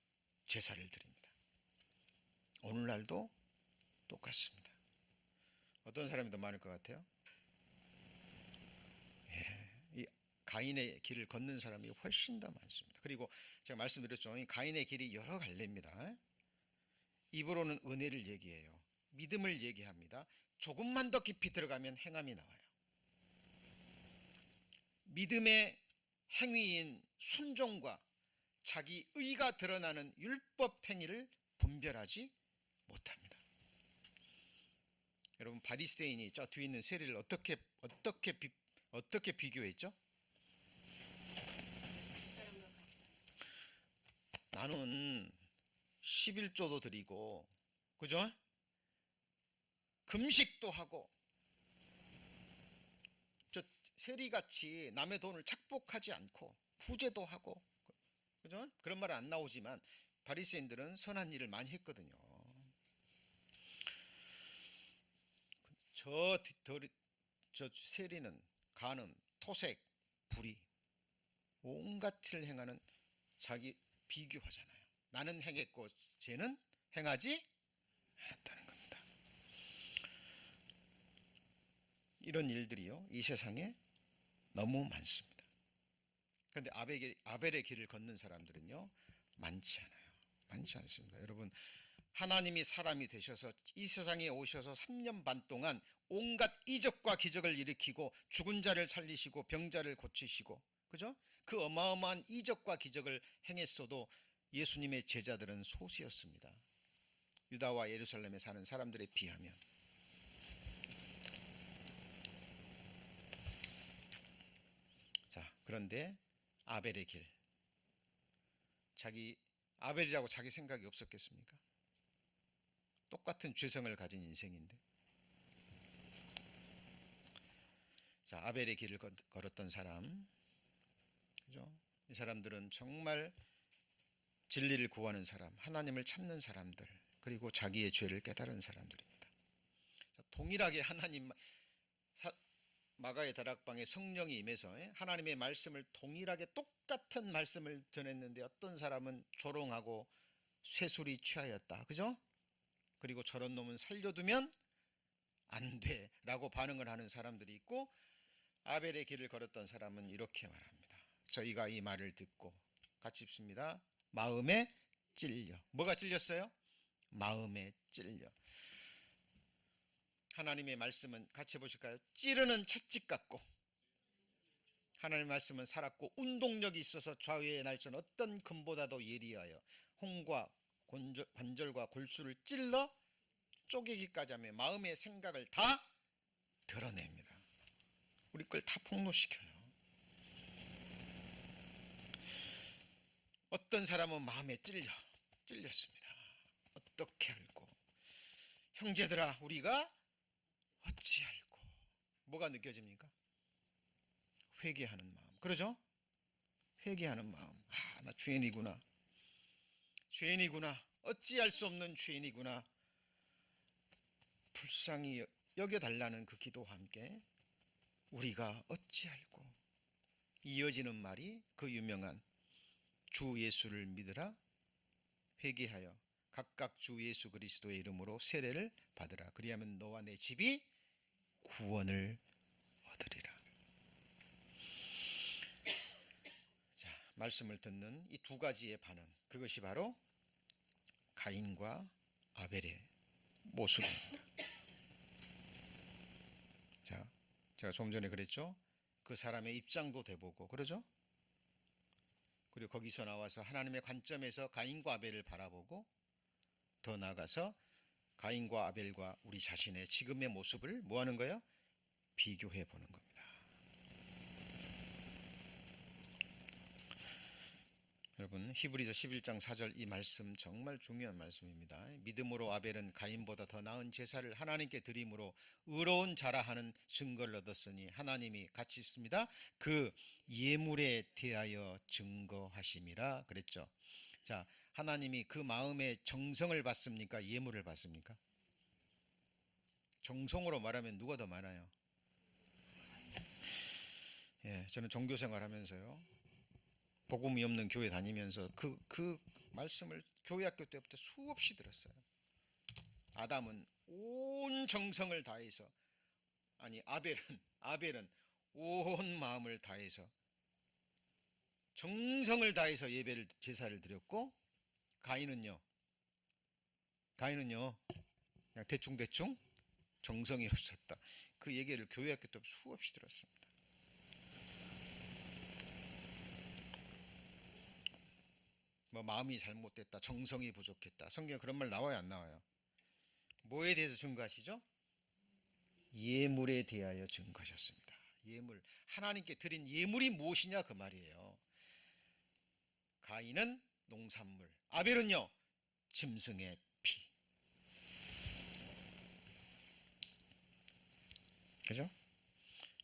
제사를 드립니다. 오늘날도 똑같습니다. 어떤 사람이 더 많을 것 같아요? 이 가인의 길을 걷는 사람이 훨씬 더 많습니다. 그리고 제가 말씀드렸죠. 이 가인의 길이 여러 갈래입니다. 입으로는 은혜를 얘기해요. 믿음을 얘기합니다. 조금만 더 깊이 들어가면 행함이 나와요. 믿음의 행위인 순종과 자기 의가 드러나는 율법 행위를 분별하지 못합니다. 여러분, 바리새인이 저 뒤에 있는 세리를 어떻게 비교했죠? 나는 11조도 드리고, 그죠? 금식도 하고, 저 세리같이 남의 돈을 착복하지 않고 구제도 하고, 그죠? 그런 말은 안 나오지만 바리새인들은 선한 일을 많이 했거든요. 저 세리는 간음, 토색, 불의, 온갖 일을 행하는, 자기 비교하잖아요. 나는 행했고 쟤는 행하지 않았다는 겁니다. 이런 일들이요, 이 세상에 너무 많습니다. 그런데 아벨의 길을 걷는 사람들은요, 많지 않아요. 많지 않습니다. 여러분, 하나님이 사람이 되셔서 이 세상에 오셔서 3년 반 동안 온갖 이적과 기적을 일으키고 죽은 자를 살리시고 병자를 고치시고, 그죠? 그 어마어마한 이적과 기적을 행했어도 예수님의 제자들은 소수였습니다. 유다와 예루살렘에 사는 사람들에 비하면. 자, 그런데 아벨의 길, 아벨이라고 자기 생각이 없었겠습니까? 똑같은 죄성을 가진 인생인데. 자, 아벨의 길을 걸었던 사람, 그죠? 이 사람들은 정말 진리를 구하는 사람, 하나님을 찾는 사람들, 그리고 자기의 죄를 깨달은 사람들입니다. 자, 동일하게 하나님 마가의 다락방에 성령이 임해서 하나님의 말씀을 동일하게 똑같은 말씀을 전했는데 어떤 사람은 조롱하고 쇠술이 취하였다. 그죠? 그리고 저런 놈은 살려두면 안 돼 라고 반응을 하는 사람들이 있고, 아벨의 길을 걸었던 사람은 이렇게 말합니다. 저희가 이 말을 듣고 같이 읽습니다. 마음에 찔려. 뭐가 찔렸어요? 마음에 찔려. 하나님의 말씀은 같이 보실까요? 찌르는 채찍 같고, 하나님의 말씀은 살았고 운동력이 있어서 좌우의 날선 어떤 금보다도 예리하여 홍과 관절과 골수를 찔러 쪼개기까지 하며 마음의 생각을 다 드러냅니다. 우리 걸 다 폭로시켜요. 어떤 사람은 마음에 찔렸습니다. 어떻게 알고? 형제들아, 우리가 어찌 알고? 뭐가 느껴집니까? 회개하는 마음. 그러죠? 회개하는 마음. 아, 나 죄인이구나. 죄인이구나. 어찌할 수 없는 죄인이구나. 불쌍히 여겨달라는 그 기도와 함께 우리가 어찌 알고, 이어지는 말이 그 유명한 주 예수를 믿으라, 회개하여 각각 주 예수 그리스도의 이름으로 세례를 받으라. 그리하면 너와 내 집이 구원을 얻으리라. 자, 말씀을 듣는 이 두 가지의 반응, 그것이 바로 가인과 아벨의 모습입니다. 자, 제가 좀 전에 그랬죠? 그 사람의 입장도 돼보고, 그러죠? 그리고 거기서 나와서 하나님의 관점에서 가인과 아벨을 바라보고, 더 나아가서 가인과 아벨과 우리 자신의 지금의 모습을 뭐 하는 거예요? 비교해 보는 겁니다. 여러분, 히브리서 11장 4절 이 말씀 정말 중요한 말씀입니다. 믿음으로 아벨은 가인보다 더 나은 제사를 하나님께 드림으로 의로운 자라 하는 증거를 얻었으니 하나님이 같이 있습니다. 그 예물에 대하여 증거하심이라 그랬죠. 자, 하나님이 그 마음의 정성을 받습니까? 예물을 받습니까? 정성으로 말하면 누가 더 많아요? 예, 저는 종교생활 하면서요, 복음이 없는 교회 다니면서 그 말씀을 교회 학교 때부터 수없이 들었어요. 아담은 온 정성을 다해서, 아니 아벨은 온 마음을 다해서 정성을 다해서 예배를 제사를 드렸고, 가인은요 그냥 대충 정성이 없었다. 그 얘기를 교회 학교 때 수없이 들었습니다. 뭐 마음이 잘못됐다, 정성이 부족했다, 성경에 그런 말 나와요, 안 나와요? 뭐에 대해서 증거하시죠? 예물에 대하여 증거하셨습니다. 예물, 하나님께 드린 예물이 무엇이냐 그 말이에요. 가인은 농산물, 아벨은요 짐승의 피. 그죠?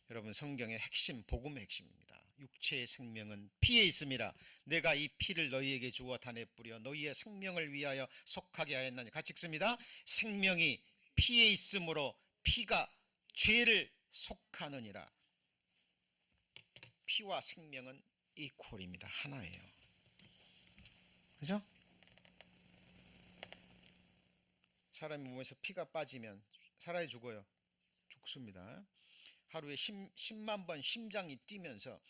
여러분, 성경의 핵심, 복음의 핵심입니다. 육체의 생명은 피에 있습니다. 내가 이 피를 너희에게 주어 단에 뿌려 너희의 생명을 위하여 속하게 하였나니. 같이 읽습니다. 생명이 피에 있으므로 피가 죄를 속하느니라. 피와 생명은 이퀄입니다. 하나예요. 그죠? 사람의 몸에서 피가 빠지면 살아야 죽어요. 죽습니다. 하루에 10만 번 심장이 뛰면서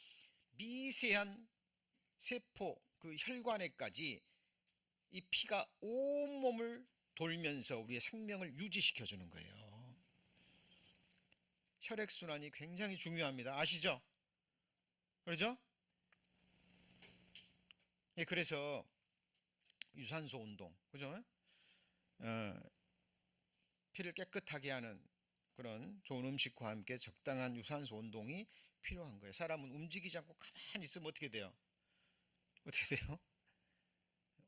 미세한 세포, 그 혈관에까지 이 피가 온몸을 돌면서 우리의 생명을 유지시켜 주는 거예요. 혈액순환이 굉장히 중요합니다. 아시죠? 그렇죠? 예, 그래서 유산소 운동, 그죠? 피를 깨끗하게 하는 그런 좋은 음식과 함께 적당한 유산소 운동이 필요한 거예요. 사람은 움직이지 않고 가만히 있으면 어떻게 돼요? 어떻게 돼요?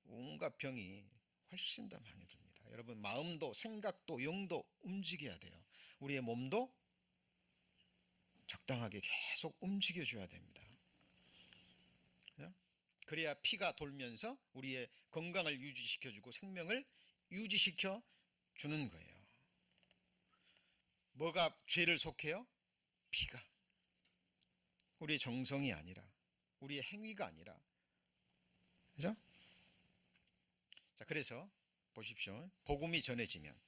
온갖 병이 훨씬 더 많이 듭니다. 여러분, 마음도 생각도 영도 움직여야 돼요. 우리의 몸도 적당하게 계속 움직여줘야 됩니다. 그래야 피가 돌면서 우리의 건강을 유지시켜주고 생명을 유지시켜 주는 거예요. 뭐가 죄를 속해요? 피가. 우리의 정성이 아니라, 우리의 행위가 아니라, 그죠? 자, 그래서 보십시오. 복음이 전해지면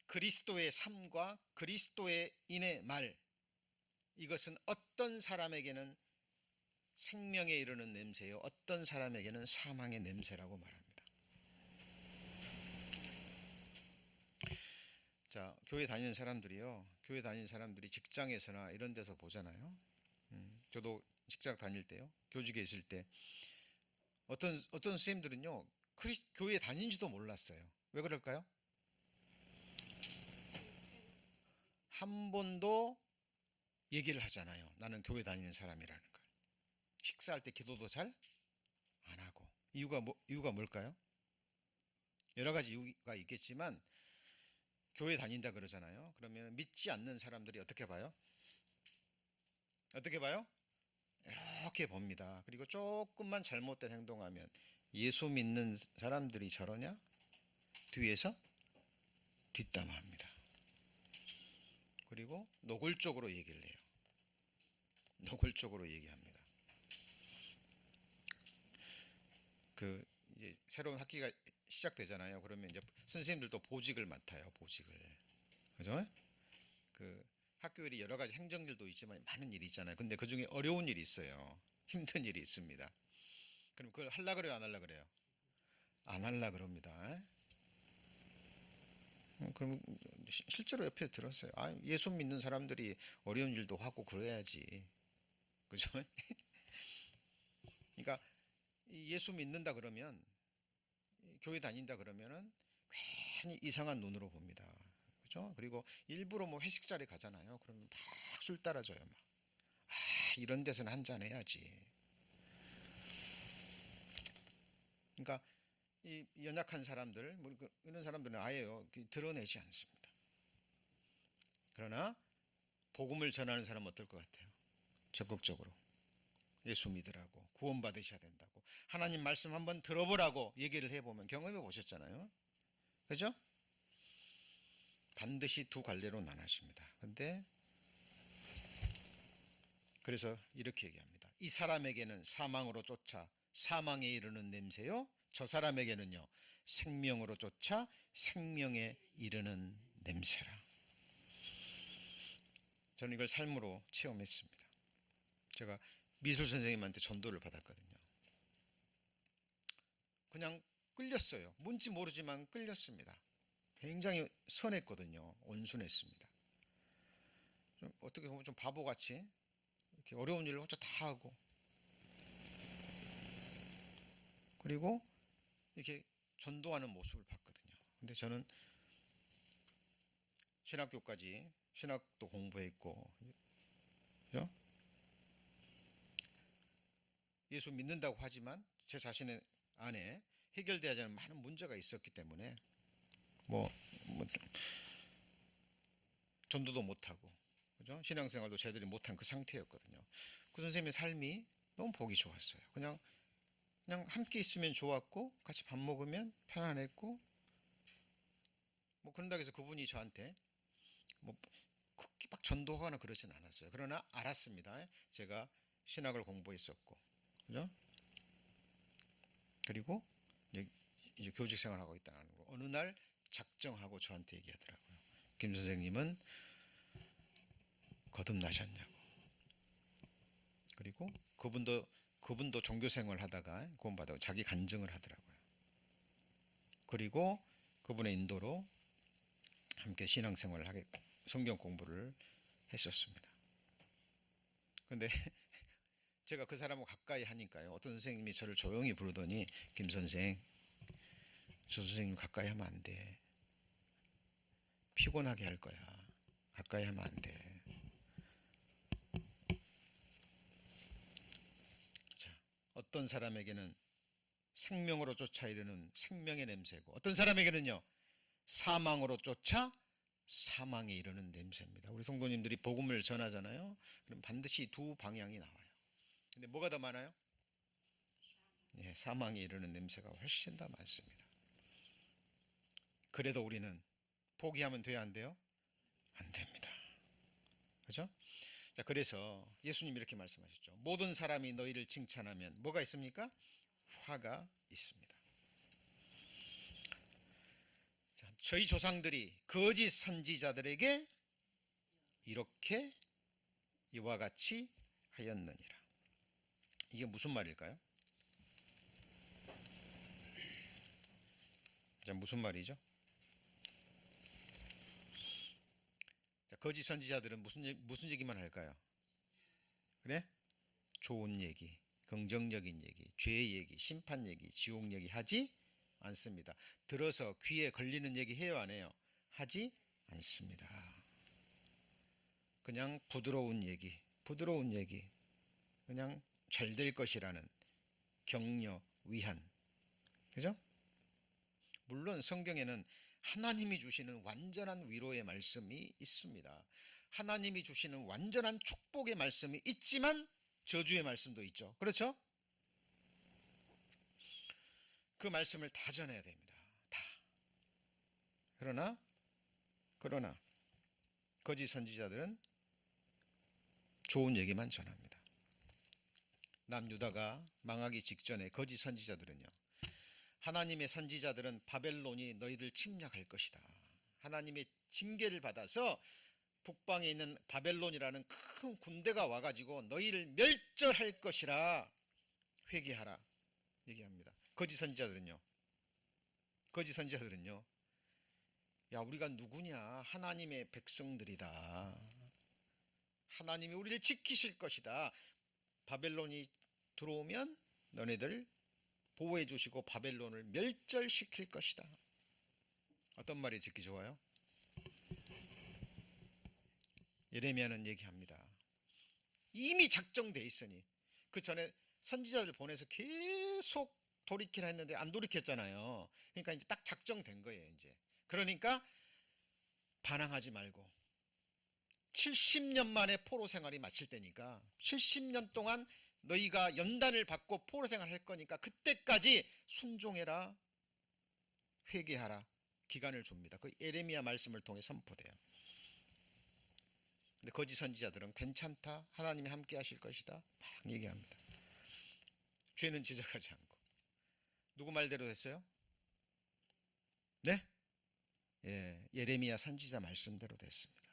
그리스도의 삶과 그리스도의 인의 말, 이것은 어떤 사람에게는 생명에 이르는 냄새요, 어떤 사람에게는 사망의 냄새라고 말합니다. 자, 교회 다니는 사람들이 직장에서나 이런 데서 보잖아요. 저도 직장 다닐 때요, 교직에 있을 때 어떤 선생님들은요, 교회 다닌지도 몰랐어요. 왜 그럴까요? 한 번도 얘기를 하잖아요. 나는 교회 다니는 사람이라는 걸. 식사할 때 기도도 잘 안 하고. 이유가 뭘까요? 여러 가지 이유가 있겠지만 교회 다닌다 그러잖아요. 그러면 믿지 않는 사람들이 어떻게 봐요? 어떻게 봐요? 이렇게 봅니다. 그리고 조금만 잘못된 행동하면 예수 믿는 사람들이 저러냐? 뒤에서 뒷담화합니다. 그리고 노골적으로 얘기를 해요. 노골적으로 얘기합니다. 이제 새로운 학기가 시작되잖아요. 그러면 이제 선생님들도 보직을 맡아요. 보직을. 그죠? 학교 일이 여러 가지 행정일도 있지만 많은 일이 있잖아요. 근데 그 중에 어려운 일이 있어요. 힘든 일이 있습니다. 그럼 그걸 하려 그래요, 안 하려 그래요? 안 하려 그럽니다. 그럼 실제로 옆에 들었어요. 예수 믿는 사람들이 어려운 일도 하고 그래야지. 그죠? 그러니까 예수 믿는다 그러면, 교회 다닌다 그러면은 괜히 이상한 눈으로 봅니다. 그죠? 그리고 일부러 뭐 회식 자리 가잖아요. 그러면 막 술 따라줘요. 막. 이런 데서는 한잔 해야지. 그러니까 이 연약한 사람들, 이런 사람들은 아예요, 드러내지 않습니다. 그러나 복음을 전하는 사람은 어떨 것 같아요? 적극적으로 예수 믿으라고, 구원받으셔야 된다고, 하나님 말씀 한번 들어보라고 얘기를 해보면, 경험해 보셨잖아요. 그죠? 반드시 두 갈래로 나눠집니다. 근데 그래서 이렇게 얘기합니다. 이 사람에게는 사망으로 쫓아 사망에 이르는 냄새요, 저 사람에게는요 생명으로 쫓아 생명에 이르는 냄새라. 저는 이걸 삶으로 체험했습니다. 제가 미술 선생님한테 전도를 받았거든요. 그냥 끌렸어요. 뭔지 모르지만 끌렸습니다. 굉장히 선했거든요. 온순했습니다. 좀 어떻게 보면 좀 바보같이 이렇게 어려운 일을 혼자 다 하고, 그리고 이렇게 전도하는 모습을 봤거든요. 근데 저는 신학도 공부했고, 그죠? 예수 믿는다고 하지만 제 자신의 안에 해결되어야 하는 많은 문제가 있었기 때문에 뭐 전도도 못하고, 그죠? 신앙생활도 제대로 못한 그 상태였거든요. 그 선생님의 삶이 너무 보기 좋았어요. 그냥 함께 있으면 좋았고, 같이 밥 먹으면 편안했고, 뭐 그런다고 해서 그분이 저한테 뭐 크게 막 전도하거나 그러진 않았어요. 그러나 알았습니다. 제가 신학을 공부했었고, 그죠? 그리고 이제 교직 생활하고 있다는 거. 어느 날 작정하고 저한테 얘기하더라고요. 김 선생님은 거듭나셨냐고. 그리고 그분도 종교 생활 하다가 구원받아고 자기 간증을 하더라고요. 그리고 그분의 인도로 함께 신앙생활을 하게, 성경 공부를 했었습니다. 근데 제가 그 사람하고 가까이 하니까요, 어떤 선생님이 저를 조용히 부르더니, 김 선생, 저 선생님 가까이 하면 안 돼. 피곤하게 할 거야. 가까이 하면 안 돼. 자, 어떤 사람에게는 생명으로 쫓아 이르는 생명의 냄새고, 어떤 사람에게는요 사망으로 쫓아 사망에 이르는 냄새입니다. 우리 성도님들이 복음을 전하잖아요. 그럼 반드시 두 방향이 나와요. 근데 뭐가 더 많아요? 사망에 이르는 냄새가 훨씬 더 많습니다. 그래도 우리는 포기하면 돼야 안 돼요? 안 됩니다. 그죠? 자, 그래서 예수님 이렇게 말씀하셨죠. 모든 사람이 너희를 칭찬하면 뭐가 있습니까? 화가 있습니다. 자, 저희 조상들이 거짓 선지자들에게 이렇게 이와 같이 하였느니라. 이게 무슨 말일까요? 자, 무슨 말이죠? 자, 거짓 선지자들은 무슨 얘기만 할까요? 그래? 좋은 얘기, 긍정적인 얘기, 죄 얘기, 심판 얘기, 지옥 얘기 하지 않습니다. 들어서 귀에 걸리는 얘기 해요, 안 해요? 하지 않습니다. 그냥 부드러운 얘기, 그냥 잘 될 것이라는 격려, 위안. 그죠? 물론 성경에는 하나님이 주시는 완전한 위로의 말씀이 있습니다. 하나님이 주시는 완전한 축복의 말씀이 있지만 저주의 말씀도 있죠. 그렇죠? 그 말씀을 다 전해야 됩니다. 다. 그러나 거짓 선지자들은 좋은 얘기만 전합니다. 남유다가 망하기 직전에 거짓 선지자들은요. 하나님의 선지자들은 바벨론이 너희들 침략할 것이다. 하나님의 징계를 받아서 북방에 있는 바벨론이라는 큰 군대가 와가지고 너희를 멸절할 것이라 회개하라 얘기합니다. 거짓 선지자들은요. 야, 우리가 누구냐? 하나님의 백성들이다. 하나님이 우리를 지키실 것이다. 바벨론이 들어오면 너네들 보호해 주시고 바벨론을 멸절시킬 것이다. 어떤 말이 듣기 좋아요? 예레미야는 얘기합니다. 이미 작정돼 있으니 그 전에 선지자들 보내서 계속 돌이키라 했는데 안 돌이켰잖아요. 그러니까 이제 딱 작정된 거예요. 이제 그러니까 반항하지 말고 70년 만에 포로 생활이 마칠 때니까 70년 동안 너희가 연단을 받고 포로 생활 할 거니까 그때까지 순종해라, 회개하라 기간을 줍니다. 그 예레미야 말씀을 통해 선포돼요. 근데 거짓 선지자들은 괜찮다, 하나님이 함께 하실 것이다 막 얘기합니다. 죄는 지적하지 않고. 누구 말대로 됐어요? 네? 예, 예레미야 선지자 말씀대로 됐습니다.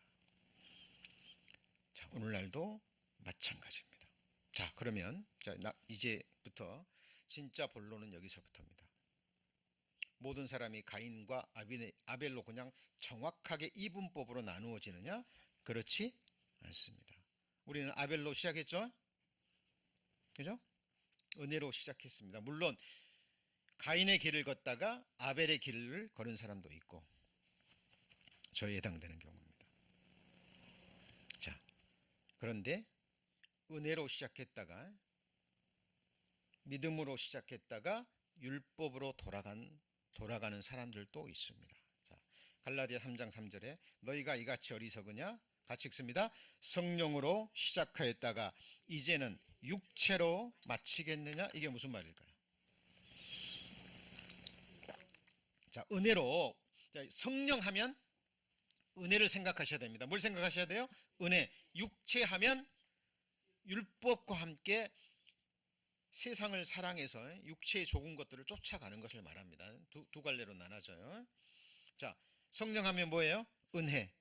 자, 오늘날도 마찬가지입니다. 자, 그러면 이제부터 진짜 본론은 여기서부터입니다. 모든 사람이 가인과 아벨로 그냥 정확하게 이분법으로 나누어지느냐? 그렇지 않습니다. 우리는 아벨로 시작했죠? 그죠? 은혜로 시작했습니다. 물론 가인의 길을 걷다가 아벨의 길을 걸은 사람도 있고 저에 해당되는 경우입니다. 자, 그런데 은혜로 시작했다가 믿음으로 시작했다가 율법으로 돌아가는 사람들도 있습니다. 자, 갈라디아 3장 3절에 너희가 이같이 어리석으냐? 같이 읽습니다. 성령으로 시작하였다가 이제는 육체로 마치겠느냐? 이게 무슨 말일까요? 자, 은혜로, 성령하면 은혜를 생각하셔야 됩니다. 뭘 생각하셔야 돼요? 은혜. 육체하면 율법과 함께 세상을 사랑해서 육체의 좋은 것들을 쫓아가는 것을 말합니다. 두 갈래로 나눠져요. 자, 성령하면 뭐예요? 은혜.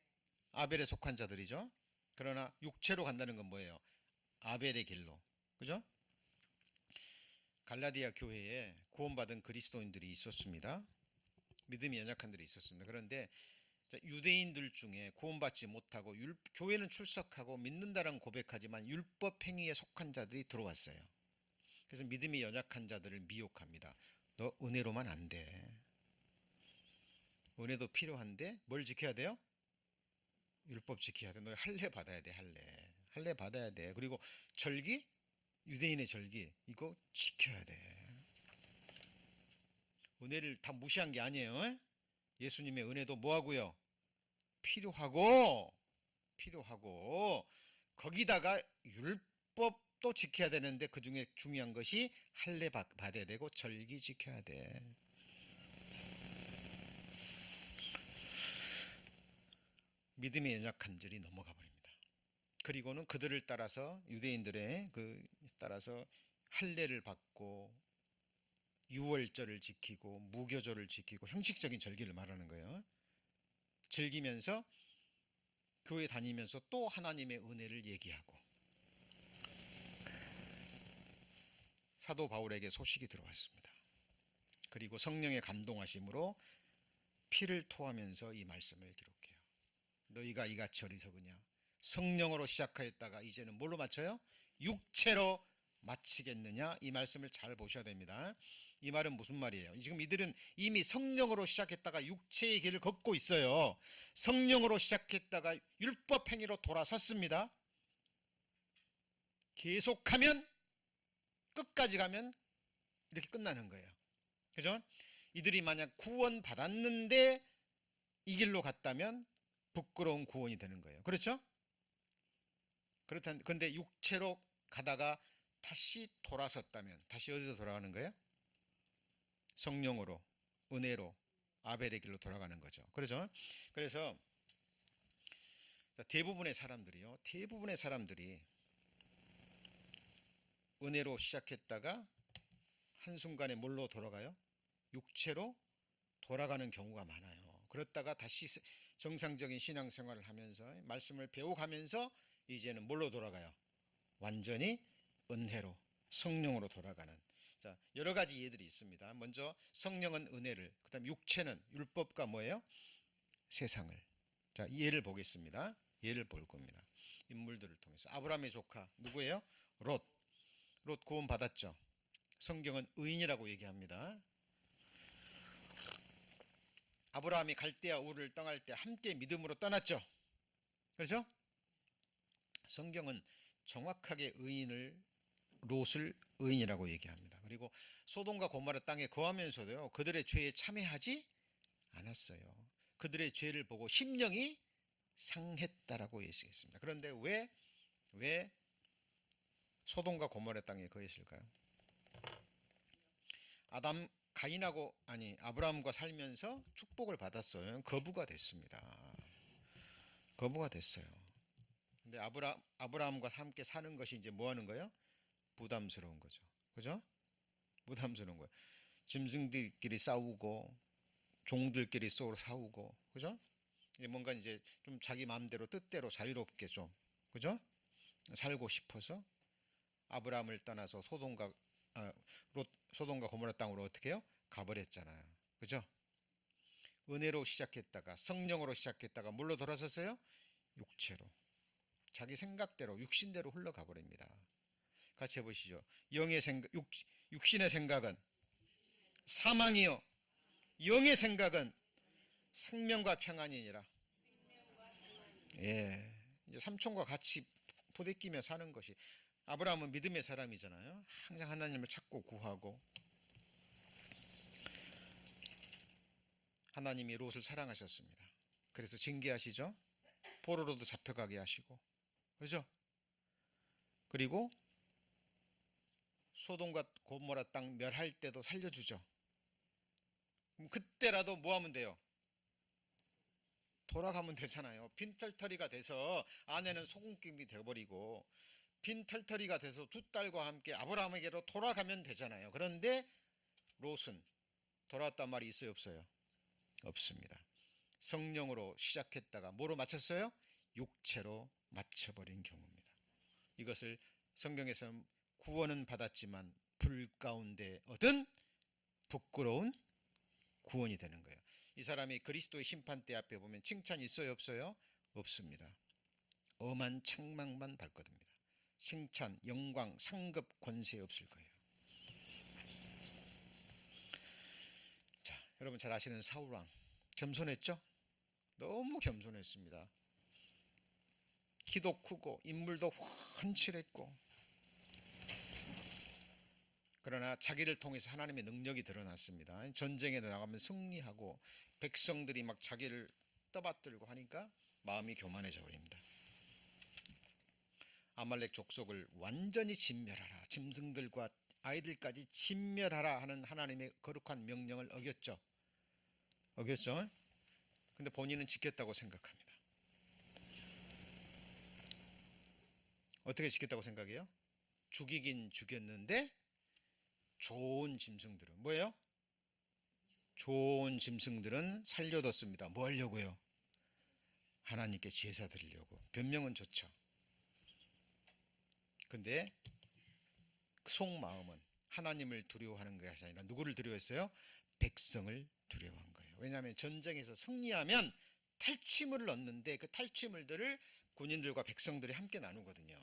아벨에 속한 자들이죠. 그러나 육체로 간다는 건 뭐예요? 아벨의 길로. 그죠? 갈라디아 교회에 구원받은 그리스도인들이 있었습니다. 믿음이 연약한 들이 있었습니다. 그런데 유대인들 중에 구원받지 못하고 교회는 출석하고 믿는다는 고백하지만 율법 행위에 속한 자들이 들어왔어요. 그래서 믿음이 연약한 자들을 미혹합니다. 너 은혜로만 안 돼. 은혜도 필요한데 뭘 지켜야 돼요? 율법 지켜야 돼. 너 할례 받아야 돼. 할례 받아야 돼. 그리고 절기, 유대인의 절기 이거 지켜야 돼. 은혜를 다 무시한 게 아니에요. 예수님의 은혜도 뭐하고요? 필요하고 거기다가 율법도 지켜야 되는데 그중에 중요한 것이 할례 받아야 되고 절기 지켜야 돼. 믿음의 연약한 들이 넘어가 버립니다. 그리고는 그들을 따라서 유대인들의 따라서 할례를 받고 유월절을 지키고 무교절을 지키고 형식적인 절기를 말하는 거예요. 즐기면서 교회 다니면서 또 하나님의 은혜를 얘기하고 사도 바울에게 소식이 들어왔습니다. 그리고 성령의 감동하심으로 피를 토하면서 이 말씀을 기록해요. 너희가 이같이 어리석으냐 성령으로 시작하였다가 이제는 뭘로 마쳐요? 육체로 마치겠느냐? 이 말씀을 잘 보셔야 됩니다. 이 말은 무슨 말이에요? 지금 이들은 이미 성령으로 시작했다가 육체의 길을 걷고 있어요. 성령으로 시작했다가 율법 행위로 돌아섰습니다. 계속하면 끝까지 가면 이렇게 끝나는 거예요. 그죠? 이들이 만약 구원 받았는데 이 길로 갔다면 부끄러운 구원이 되는 거예요. 그렇죠? 그런데 육체로 가다가 다시 돌아섰다면 다시 어디로 돌아가는 거예요? 성령으로, 은혜로, 아벨의 길로 돌아가는 거죠. 그렇죠? 그래서 대부분의 사람들이 은혜로 시작했다가 한순간에 뭘로 돌아가요? 육체로 돌아가는 경우가 많아요. 그렇다가 다시 정상적인 신앙생활을 하면서 말씀을 배워가면서 이제는 뭘로 돌아가요? 완전히 은혜로, 성령으로 돌아가는. 자, 여러 가지 예들이 있습니다. 먼저 성령은 은혜를, 그다음 육체는 율법과 뭐예요? 세상을. 자, 예를 보겠습니다. 예를 볼 겁니다. 인물들을 통해서. 아브라함의 조카 누구예요? 롯. 롯 구원 받았죠. 성경은 의인이라고 얘기합니다. 아브라함이 갈대아 우르를 떠날 때 함께 믿음으로 떠났죠. 그렇죠? 성경은 정확하게 롯을 의인이라고 얘기합니다. 그리고 소돔과 고모라 땅에 거하면서도요, 그들의 죄에 참여하지 않았어요. 그들의 죄를 보고 심령이 상했다라고 얘기했습니다. 그런데 왜 소돔과 고모라 땅에 거했을까요? 아브라함과 살면서 축복을 받았어요. 거부가 됐습니다. 거부가 됐어요. 근데 아브라함과 함께 사는 것이 이제 뭐 하는 거예요? 부담스러운 거죠. 그죠? 부담스러운 거예요. 짐승들끼리 싸우고 종들끼리 서로 싸우고, 그죠? 뭔가 이제 좀 자기 마음대로 뜻대로 자유롭게 좀, 그죠? 살고 싶어서 아브라함을 떠나서 소돔과 고모라 땅으로 어떻게 해요? 가버렸잖아요. 그죠? 은혜로 시작했다가 성령으로 시작했다가 뭘로 돌아섰어요? 육체로. 자기 생각대로 육신대로 흘러가 버립니다. 같이 해보시죠. 육신의 생각은 사망이요, 영의 생각은 생명과 평안이니라. 예, 이제 삼촌과 같이 부대끼며 사는 것이. 아브라함은 믿음의 사람이잖아요. 항상 하나님을 찾고 구하고, 하나님이 롯을 사랑하셨습니다. 그래서 징계하시죠. 포로로도 잡혀가게 하시고, 그렇죠? 그리고 소돔과 고모라 땅 멸할 때도 살려주죠. 그럼 그때라도 뭐 하면 돼요? 돌아가면 되잖아요. 빈털터리가 돼서 아내는 소금김이 되어버리고 빈털터리가 돼서 두 딸과 함께 아브라함에게로 돌아가면 되잖아요. 그런데 롯은 돌아왔단 말이 있어요, 없어요? 없습니다. 성령으로 시작했다가 뭐로 마쳤어요? 육체로 마쳐버린 경우입니다. 이것을 성경에서 구원은 받았지만 불 가운데 얻은 부끄러운 구원이 되는 거예요. 이 사람이 그리스도의 심판대 앞에 보면 칭찬이 있어요, 없어요? 없습니다. 엄한 책망만 밟거듭니다. 칭찬, 영광, 상급, 권세 없을 거예요. 자, 여러분 잘 아시는 사울왕 겸손했죠? 너무 겸손했습니다. 키도 크고 인물도 훤칠했고, 그러나 자기를 통해서 하나님의 능력이 드러났습니다. 전쟁에 나가면 승리하고 백성들이 막 자기를 떠받들고 하니까 마음이 교만해져 버립니다. 아말렉 족속을 완전히 진멸하라, 짐승들과 아이들까지 진멸하라 하는 하나님의 거룩한 명령을 어겼죠. 근데 본인은 지켰다고 생각합니다. 어떻게 지켰다고 생각해요? 죽이긴 죽였는데 좋은 짐승들은 뭐예요? 좋은 짐승들은 살려뒀습니다. 뭐 하려고요? 하나님께 제사 드리려고. 변명은 좋죠. 근데 속마음은 하나님을 두려워하는 것이 아니라 누구를 두려워했어요? 백성을 두려워한 거예요. 왜냐하면 전쟁에서 승리하면 탈취물을 얻는데 그 탈취물들을 군인들과 백성들이 함께 나누거든요.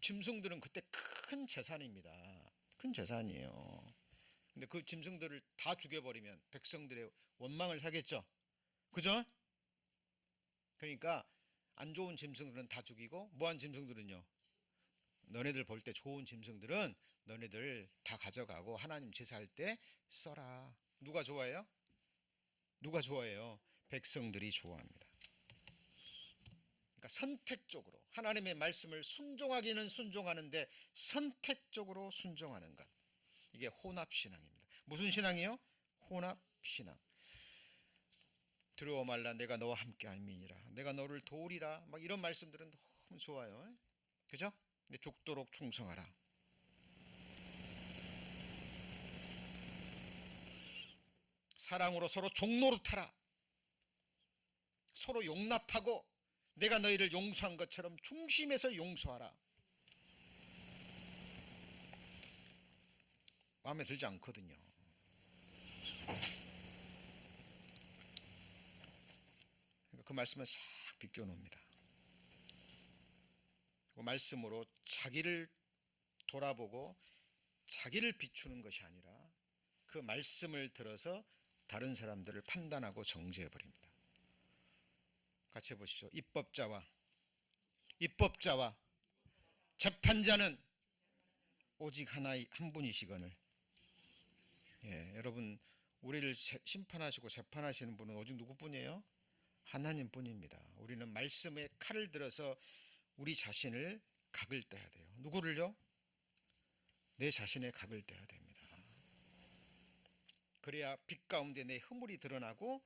짐승들은 그때 큰 재산입니다. 큰 재산이에요. 근데 그 짐승들을 다 죽여버리면 백성들의 원망을 사겠죠. 그죠? 그러니까 안 좋은 짐승들은 다 죽이고 뭐한 짐승들은요. 너네들 볼 때 좋은 짐승들은 너네들 다 가져가고 하나님 제사할 때 써라. 누가 좋아해요? 누가 좋아해요? 백성들이 좋아합니다. 그러니까 선택적으로 하나님의 말씀을 순종하기는 순종하는데 선택적으로 순종하는 것. 이게 혼합신앙입니다. 무슨 신앙이요? 혼합신앙. 두려워 말라 내가 너와 함께 함이니라. 내가 너를 도우리라. 막 이런 말씀들은 너무 좋아요. 그죠? 근데 죽도록 충성하라. 사랑으로 서로 종노릇하라. 서로 용납하고 내가 너희를 용서한 것처럼 중심에서 용서하라. 마음에 들지 않거든요. 그 말씀을 싹 비껴놓습니다. 그 말씀으로 자기를 돌아보고 자기를 비추는 것이 아니라 그 말씀을 들어서 다른 사람들을 판단하고 정죄해버립니다. 같이 해보시죠. 입법자와 재판자는 오직 한 분이시거늘. 예, 여러분 우리를 심판하시고 재판하시는 분은 오직 누구뿐이에요? 하나님뿐입니다. 우리는 말씀의 칼을 들어서 우리 자신을 각을 떼야 돼요. 누구를요? 내 자신의 각을 떼야 됩니다. 그래야 빛 가운데 내 허물이 드러나고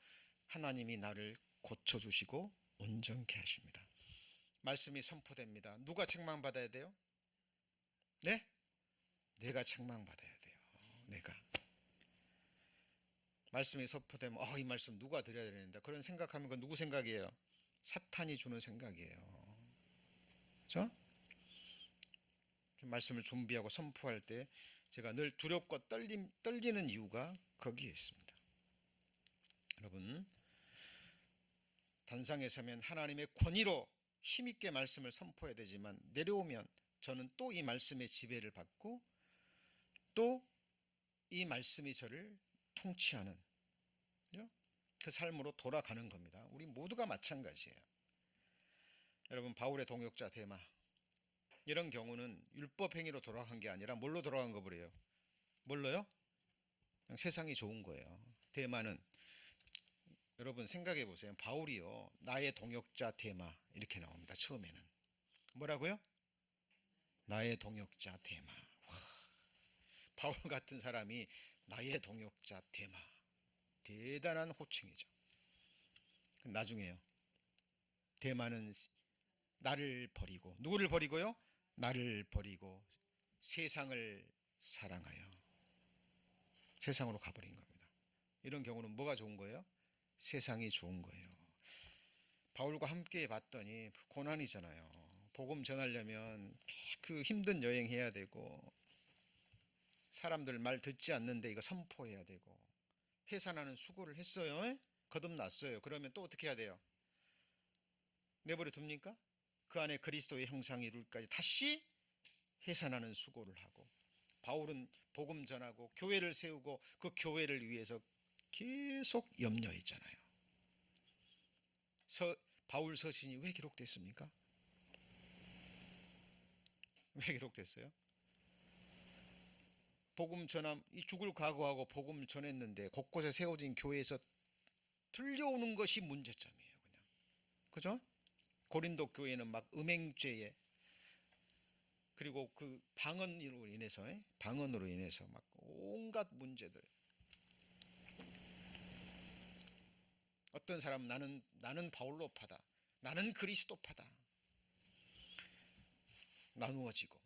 하나님이 나를 고쳐주시고 온전케 하십니다. 말씀이 선포됩니다. 누가 책망받아야 돼요? 네? 내가 책망받아야 돼요. 내가. 말씀이 선포되면 이 말씀 누가 드려야 되는데 그런 생각하면 그건 누구 생각이에요? 사탄이 주는 생각이에요. 그렇죠? 말씀을 준비하고 선포할 때 제가 늘 두렵고 떨리는 이유가 거기에 있습니다. 여러분 단상에 서면 하나님의 권위로 힘있게 말씀을 선포해야 되지만 내려오면 저는 또 이 말씀의 지배를 받고 또 이 말씀이 저를 통치하는 그 삶으로 돌아가는 겁니다. 우리 모두가 마찬가지예요. 여러분 바울의 동역자 데마 이런 경우는 율법 행위로 돌아간 게 아니라 뭘로 돌아간 거 보래요? 뭘로요? 그냥 세상이 좋은 거예요. 데마는 여러분 생각해 보세요. 바울이요. 나의 동역자 데마 이렇게 나옵니다. 처음에는. 뭐라고요? 나의 동역자 데마. 바울 같은 사람이 나의 동역자 데마. 대단한 호칭이죠. 나중에요. 데마는 나를 버리고 누구를 버리고요? 나를 버리고 세상을 사랑하여 세상으로 가버린 겁니다. 이런 경우는 뭐가 좋은 거예요? 세상이 좋은 거예요. 바울과 함께 봤더니 고난이잖아요. 복음 전하려면 그 힘든 여행 해야 되고 사람들 말 듣지 않는데 이거 선포해야 되고 해산하는 수고를 했어요. 거듭났어요. 그러면 또 어떻게 해야 돼요? 내버려 둡니까? 그 안에 그리스도의 형상이 이룰까지 다시 해산하는 수고를 하고 바울은 복음 전하고 교회를 세우고 그 교회를 위해서 계속 염려했잖아요. 바울 서신이 왜 기록됐습니까? 왜 기록됐어요? 복음 전함, 이 죽을 각오하고 복음 전했는데 곳곳에 세워진 교회에서 들려오는 것이 문제점이에요. 그냥 그죠? 고린도 교회는 막 음행죄에 그리고 그 방언으로 인해서 막 온갖 문제들. 어떤 사람은 나는 바울로파다. 나는 그리스도파다. 나누어지고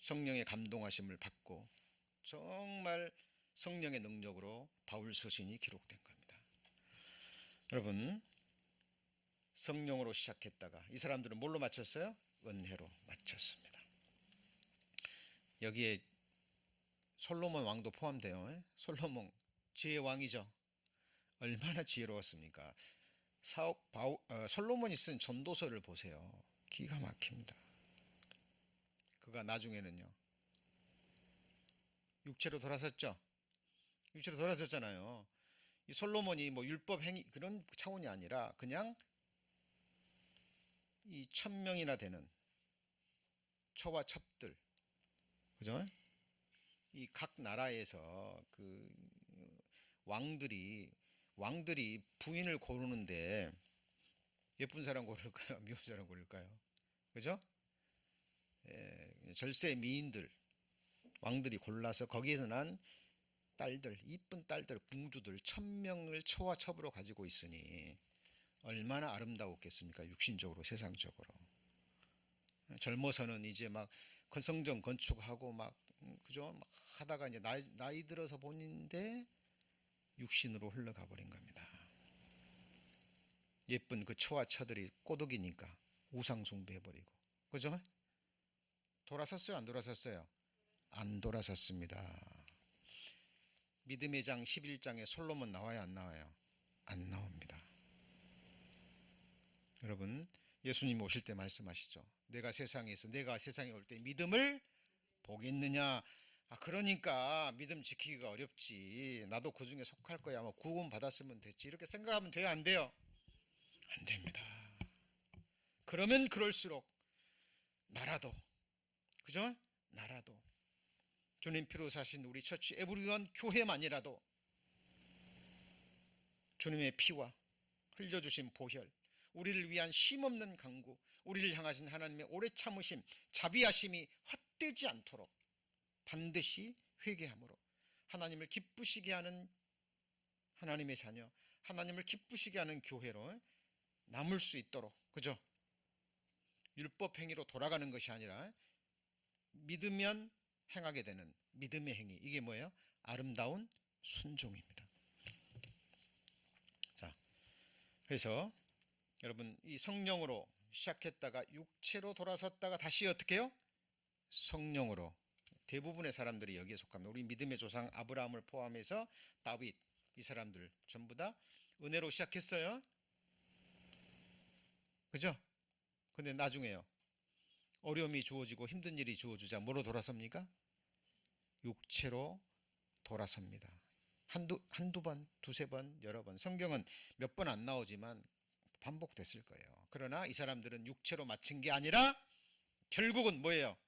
성령의 감동하심을 받고 정말 성령의 능력으로 바울 서신이 기록된 겁니다. 여러분, 성령으로 시작했다가 이 사람들은 뭘로 마쳤어요? 은혜로 마쳤습니다. 여기에 솔로몬 왕도 포함돼요. 솔로몬 지혜의 왕이죠. 얼마나 지혜로웠습니까? 솔로몬이 쓴 전도서를 보세요. 기가 막힙니다. 그가 나중에는요, 육체로 돌아섰죠. 육체로 돌아섰잖아요. 이 솔로몬이 뭐 율법 행위 그런 차원이 아니라 그냥 이 1000명이나 되는 초와 첩들, 그죠? 이 각 나라에서 그 왕들이 부인을 고르는데 예쁜 사람 고를까요? 미운 사람 고를까요? 그죠? 절세 미인들 왕들이 골라서 거기에서 난 딸들, 이쁜 딸들, 공주들 1000명을 초와 첩으로 가지고 있으니 얼마나 아름다웠겠습니까? 육신적으로, 세상적으로. 젊어서는 이제 막 성전 건축하고 막 그죠? 막 하다가 이제 나이 들어서 보는데 육신으로 흘러가 버린 겁니다. 예쁜 그 초와 처들이 꼬독이니까 우상 숭배해 버리고. 그죠? 돌아섰어요, 안 돌아섰어요? 안 돌아섰습니다. 믿음의 장 11장에 솔로몬 나와요, 안 나와요? 안 나옵니다. 여러분, 예수님 오실 때 말씀하시죠. 내가 세상에 올 때 믿음을 보겠느냐? 그러니까 믿음 지키기가 어렵지. 나도 그 중에 속할 거야. 뭐 구원 받았으면 됐지. 이렇게 생각하면 돼요, 안 돼요? 안 됩니다. 그러면 그럴수록 나라도, 그죠? 나라도 주님 피로 사신 우리 처치 에브리원 교회만이라도 주님의 피와 흘려주신 보혈, 우리를 위한 쉼없는 간구, 우리를 향하신 하나님의 오래 참으심, 자비하심이 헛되지 않도록 반드시 회개함으로 하나님을 기쁘시게 하는 하나님의 자녀, 하나님을 기쁘시게 하는 교회로 남을 수 있도록, 그죠? 율법 행위로 돌아가는 것이 아니라 믿으면 행하게 되는 믿음의 행위, 이게 뭐예요? 아름다운 순종입니다. 자, 그래서 여러분, 이 성령으로 시작했다가 육체로 돌아섰다가 다시 어떻게 해요? 성령으로. 대부분의 사람들이 여기에 속합니다. 우리 믿음의 조상 아브라함을 포함해서 다윗, 이 사람들 전부 다 은혜로 시작했어요. 그죠? 근데 나중에요, 어려움이 주어지고 힘든 일이 주어지자 뭐로 돌아섭니까? 육체로 돌아섭니다. 한두 번, 두세 번, 여러 번. 성경은 몇 번 안 나오지만 반복됐을 거예요. 그러나 이 사람들은 육체로 마친 게 아니라 결국은 뭐예요?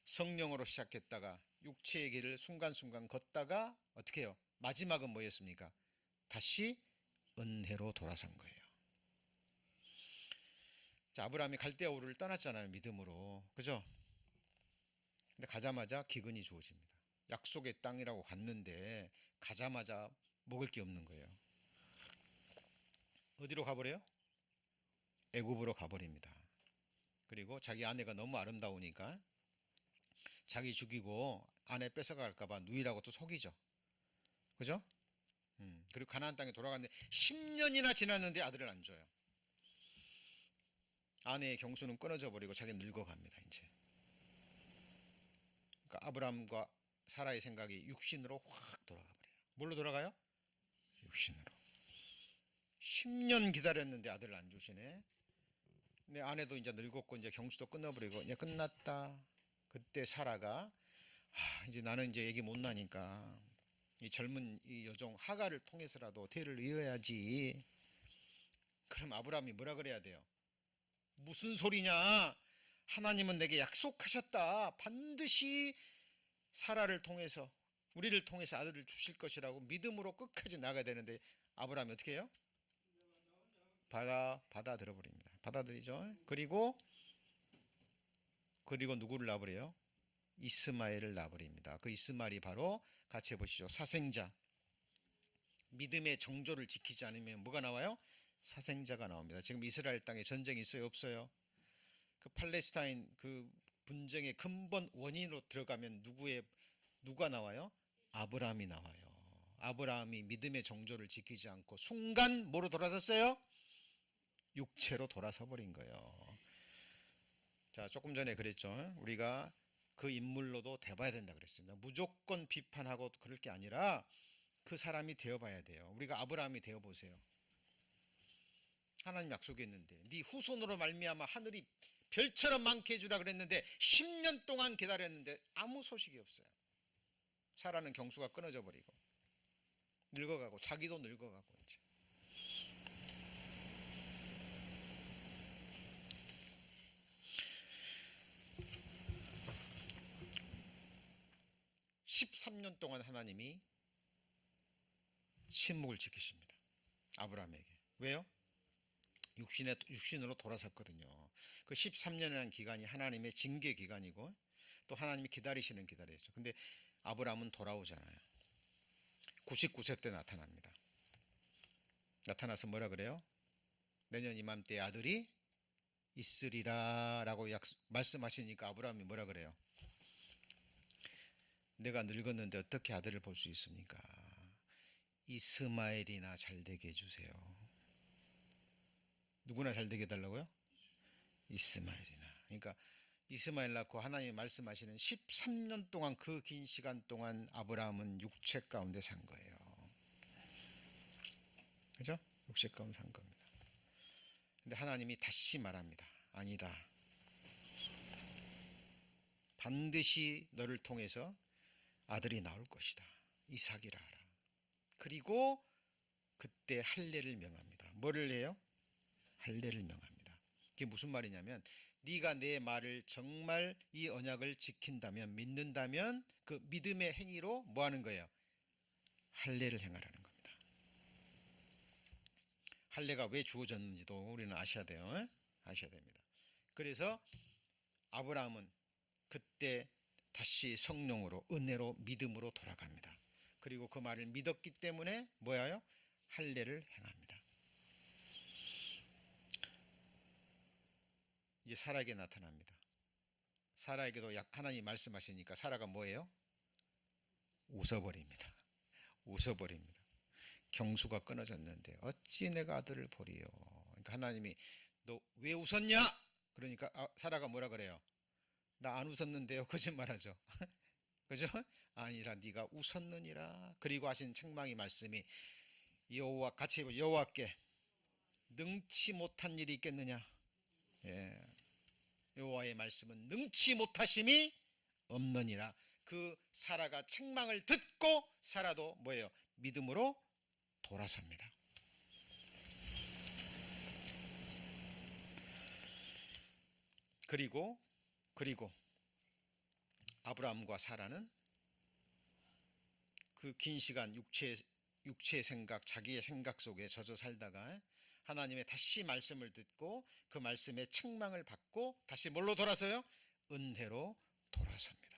성령으로 시작했다가 육체의 길을 순간순간 걷다가 어떻게 해요? 마지막은 뭐였습니까? 다시 은혜로 돌아선 거예요. 자, 아브라함이 갈대아 우르를 떠났잖아요, 믿음으로. 그죠? 근데 가자마자 기근이 주어집니다. 약속의 땅이라고 갔는데 가자마자 먹을 게 없는 거예요. 어디로 가버려요? 애굽으로 가버립니다. 그리고 자기 아내가 너무 아름다우니까 자기 죽이고 아내 뺏어갈까봐 누이라고 또 속이죠. 그죠? 그리고 가나안 땅에 돌아갔는데 10년이나 지났는데 아들을 안 줘요. 아내의 경수는 끊어져 버리고 자기는 늙어갑니다. 이제. 그러니까 아브라함과 사라의 생각이 육신으로 확 돌아가 버려요. 뭘로 돌아가요? 육신으로. 10년 기다렸는데 아들을 안 주시네. 내 아내도 이제 늙었고 이제 경수도 끊어버리고 이제 끝났다. 그때 사라가 이제 나는 이제 애기 못 나니까 이 젊은 이 여종 하가를 통해서라도 대를 이어야지. 그럼 아브라함이 뭐라 그래야 돼요? 무슨 소리냐? 하나님은 내게 약속하셨다. 반드시 사라를 통해서 우리를 통해서 아들을 주실 것이라고 믿음으로 끝까지 나가야 되는데 아브라함이 어떻게 해요? 받아들여 버립니다. 받아들이죠. 그리고 누구를 낳아버려요? 이스마엘을 낳아버립니다. 그 이스마엘이 바로 같이 해보시죠. 사생자. 믿음의 정조를 지키지 않으면 뭐가 나와요? 사생자가 나옵니다. 지금 이스라엘 땅에 전쟁이 있어요, 없어요? 그 팔레스타인 그 분쟁의 근본 원인으로 들어가면 누가 나와요? 아브라함이 나와요. 아브라함이 믿음의 정조를 지키지 않고 순간 뭐로 돌아섰어요? 육체로 돌아서 버린 거예요. 자, 조금 전에 그랬죠. 우리가 그 인물로도 돼봐야 된다 그랬습니다. 무조건 비판하고 그럴 게 아니라 그 사람이 되어봐야 돼요. 우리가 아브라함이 되어보세요. 하나님 약속했는데 네 후손으로 말미암아 하늘이 별처럼 많게 해주라 그랬는데 10년 동안 기다렸는데 아무 소식이 없어요. 사라는 경수가 끊어져 버리고 늙어가고 자기도 늙어가고 이제. 13년 동안 하나님이 침묵을 지키십니다. 아브라함에게. 왜요? 육신으로 돌아섰거든요. 그 13년이라는 기간이 하나님의 징계 기간이고 또 하나님이 기다리시는 기다리죠. 근데 아브라함은 돌아오잖아요. 99세 때 나타납니다. 나타나서 뭐라 그래요? 내년 이맘때 아들이 있으리라 라고 말씀하시니까 아브라함이 뭐라 그래요? 내가 늙었는데 어떻게 아들을 볼 수 있습니까? 이스마엘이나 잘되게 해주세요. 누구나 잘되게 해달라고요? 이스마엘이나. 그러니까 이스마엘 낳고 하나님이 말씀하시는 13년 동안 그 긴 시간 동안 아브라함은 육체 가운데 산 거예요. 그죠? 육체 가운데 산 겁니다. 근데 하나님이 다시 말합니다. 아니다. 반드시 너를 통해서 아들이 나올 것이다. 이삭이라 하라. 그리고 그때 할례를 명합니다. 뭐를 해요? 할례를 명합니다. 그게 무슨 말이냐면 네가 내 말을 정말 이 언약을 지킨다면 믿는다면 그 믿음의 행위로 뭐 하는 거예요? 할례를 행하라는 겁니다. 할례가 왜 주어졌는지도 우리는 아셔야 돼요. 아셔야 됩니다. 그래서 아브라함은 그때 다시 성령으로 은혜로 믿음으로 돌아갑니다. 그리고 그 말을 믿었기 때문에 뭐예요? 할례를 행합니다. 이제 사라에게 나타납니다. 사라에게도 하나님이 말씀하시니까 사라가 뭐예요? 웃어버립니다. 웃어버립니다. 경수가 끊어졌는데 어찌 내가 아들을 보리요. 그러니까 하나님이 너 왜 웃었냐? 그러니까 사라가 뭐라 그래요? 나 안 웃었는데요. 거짓말하죠. 그죠? 아니라 네가 웃었느니라. 그리고 하신 책망의 말씀이 여호와 같이 해보 여호와께 능치 못한 일이 있겠느냐? 예. 여호와의 말씀은 능치 못하심이 없느니라. 그 사라가 책망을 듣고 사라도 뭐예요? 믿음으로 돌아섭니다. 그리고 아브라함과 사라는 그 긴 시간 육체의 생각, 자기의 생각 속에 젖어 살다가 하나님의 다시 말씀을 듣고 그 말씀의 책망을 받고 다시 뭘로 돌아서요? 은혜로 돌아섭니다.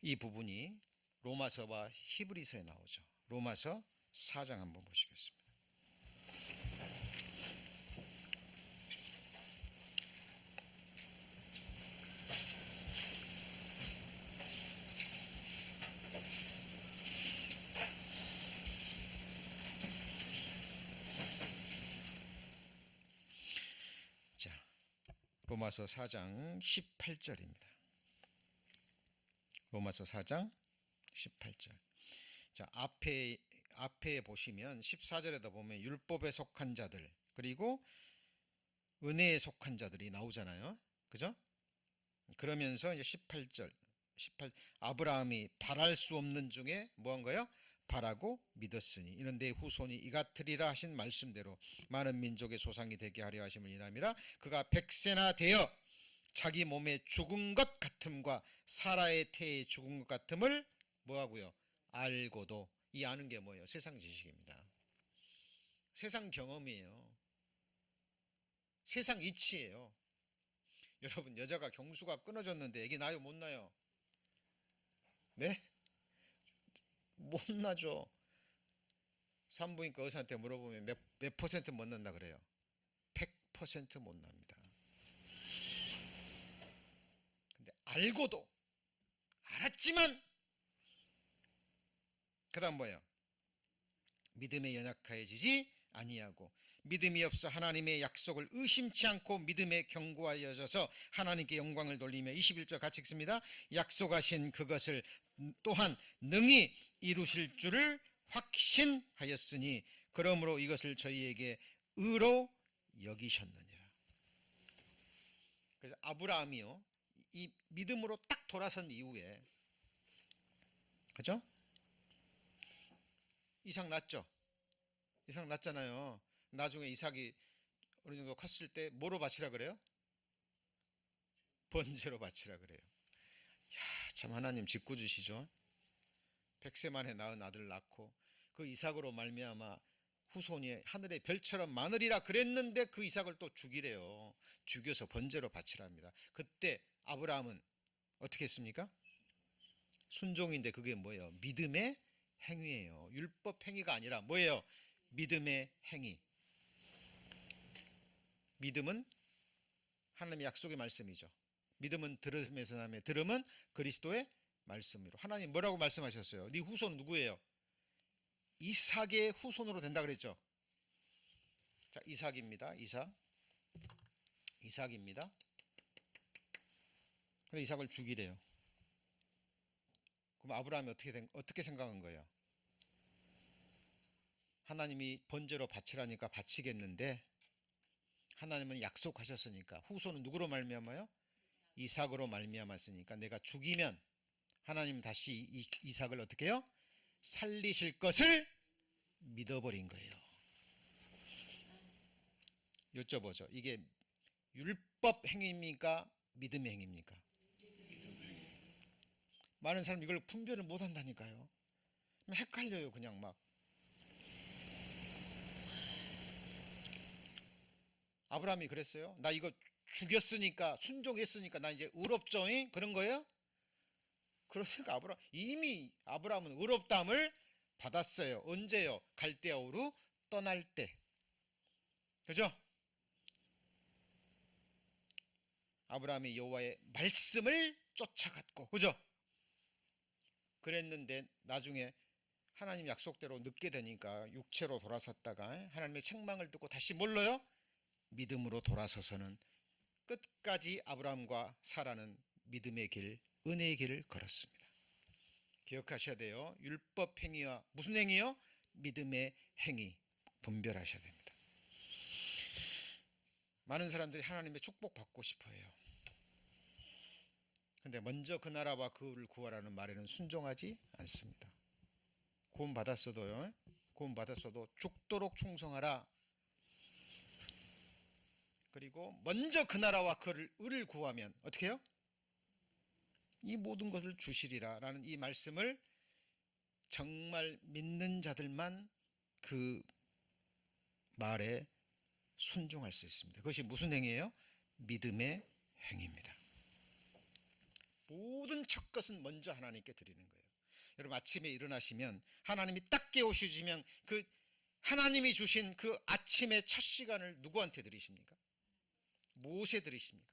이 부분이 로마서와 히브리서에 나오죠. 로마서 4장 한번 보시겠습니다. 자, 로마서 4장 18절입니다. 로마서 4장 18절. 자, 앞에 보시면 14절에다 보면 율법에 속한 자들 그리고 은혜에 속한 자들이 나오잖아요. 그죠? 그러면서 이제 18절 아브라함이 바랄 수 없는 중에 뭐한 거예요? 바라고 믿었으니 이는 내 후손이 이같으리라 하신 말씀대로 많은 민족의 조상이 되게 하려 하심을 인함이라. 그가 100세나 되어 자기 몸에 죽은 것 같음과 사라의 태에 죽은 것 같음을 뭐하고요? 알고도. 이 아는 게 뭐예요? 세상 지식입니다. 세상 경험이에요. 세상 이치예요. 여러분, 여자가 경수가 끊어졌는데 애기 나요 못 나요? 네? 못 나죠. 산부인과 의사한테 물어보면 몇 퍼센트 못 난다 그래요. 100% 못 납니다. 근데 알고도 알았지만 그다음 뭐예요? 믿음에 연약하여지지 아니하고 믿음이 없어 하나님의 약속을 의심치 않고 믿음에 견고하여져서 하나님께 영광을 돌리며 21절 같이 읽습니다. 약속하신 그것을 또한 능히 이루실 줄을 확신하였으니 그러므로 이것을 저희에게 의로 여기셨느니라. 그래서 아브라함이요, 이 믿음으로 딱 돌아선 이후에, 그죠? 이삭 낳죠. 이삭 낳잖아요. 나중에 이삭이 어느 정도 컸을 때 뭐로 바치라 그래요? 번제로 바치라 그래요. 야, 참 하나님 짓궂 주시죠. 100세 만에 낳은 아들 낳고 그 이삭으로 말미암아 후손이 하늘의 별처럼 많으리라 그랬는데 그 이삭을 또 죽이래요. 죽여서 번제로 바치랍니다. 그때 아브라함은 어떻게 했습니까? 순종인데 그게 뭐예요? 믿음의 행위예요. 율법 행위가 아니라 뭐예요? 믿음의 행위. 믿음은 하나님의 약속의 말씀이죠. 믿음은 들음에서 나며 들음은 그리스도의 말씀으로. 하나님 뭐라고 말씀하셨어요? 네 후손은 누구예요? 이삭의 후손으로 된다 그랬죠. 자, 이삭입니다. 이삭입니다. 근데 이삭을 죽이래요. 그럼 아브라함이 어떻게 생각한 거예요? 하나님이 번제로 바치라니까 바치겠는데 하나님은 약속하셨으니까 후손은 누구로 말미암아요? 이삭으로 말미암았으니까 내가 죽이면 하나님 다시 이삭을 어떻게 해요? 살리실 것을 믿어버린 거예요. 여쭤보죠. 이게 율법 행위입니까? 믿음의 행위입니까? 많은 사람이 이걸 분별을 못한다니까요. 헷갈려요. 그냥 막. 아브라함이 그랬어요. 나 이거 죽였으니까 순종했으니까 나 이제 의롭죠? 그런 거예요? 그러니까 이미 아브라함은 의롭다함을 받았어요. 언제요? 갈대아우로 떠날 때. 그죠? 아브라함이 여호와의 말씀을 쫓아갔고, 그죠? 그랬는데 나중에 하나님 약속대로 늦게 되니까 육체로 돌아섰다가 하나님의 책망을 듣고 다시 뭘로요? 믿음으로 돌아서서는 끝까지 아브라함과 사라는 믿음의 길, 은혜의 길을 걸었습니다. 기억하셔야 돼요. 율법 행위와 무슨 행위요? 믿음의 행위, 분별하셔야 됩니다. 많은 사람들이 하나님의 축복 받고 싶어 해요. 근데 먼저 그 나라와 그를 구하라는 말에는 순종하지 않습니다. 구원 받았어도 죽도록 충성하라. 그리고 먼저 그 나라와 그를 구하면 어떻게 해요? 이 모든 것을 주시리라 라는 이 말씀을 정말 믿는 자들만 그 말에 순종할 수 있습니다. 그것이 무슨 행위예요? 믿음의 행위입니다. 모든 첫 것은 먼저 하나님께 드리는 거예요. 여러분 아침에 일어나시면 하나님이 딱 깨우시면 그 하나님이 주신 그 아침의 첫 시간을 누구한테 드리십니까? 무엇에 드리십니까?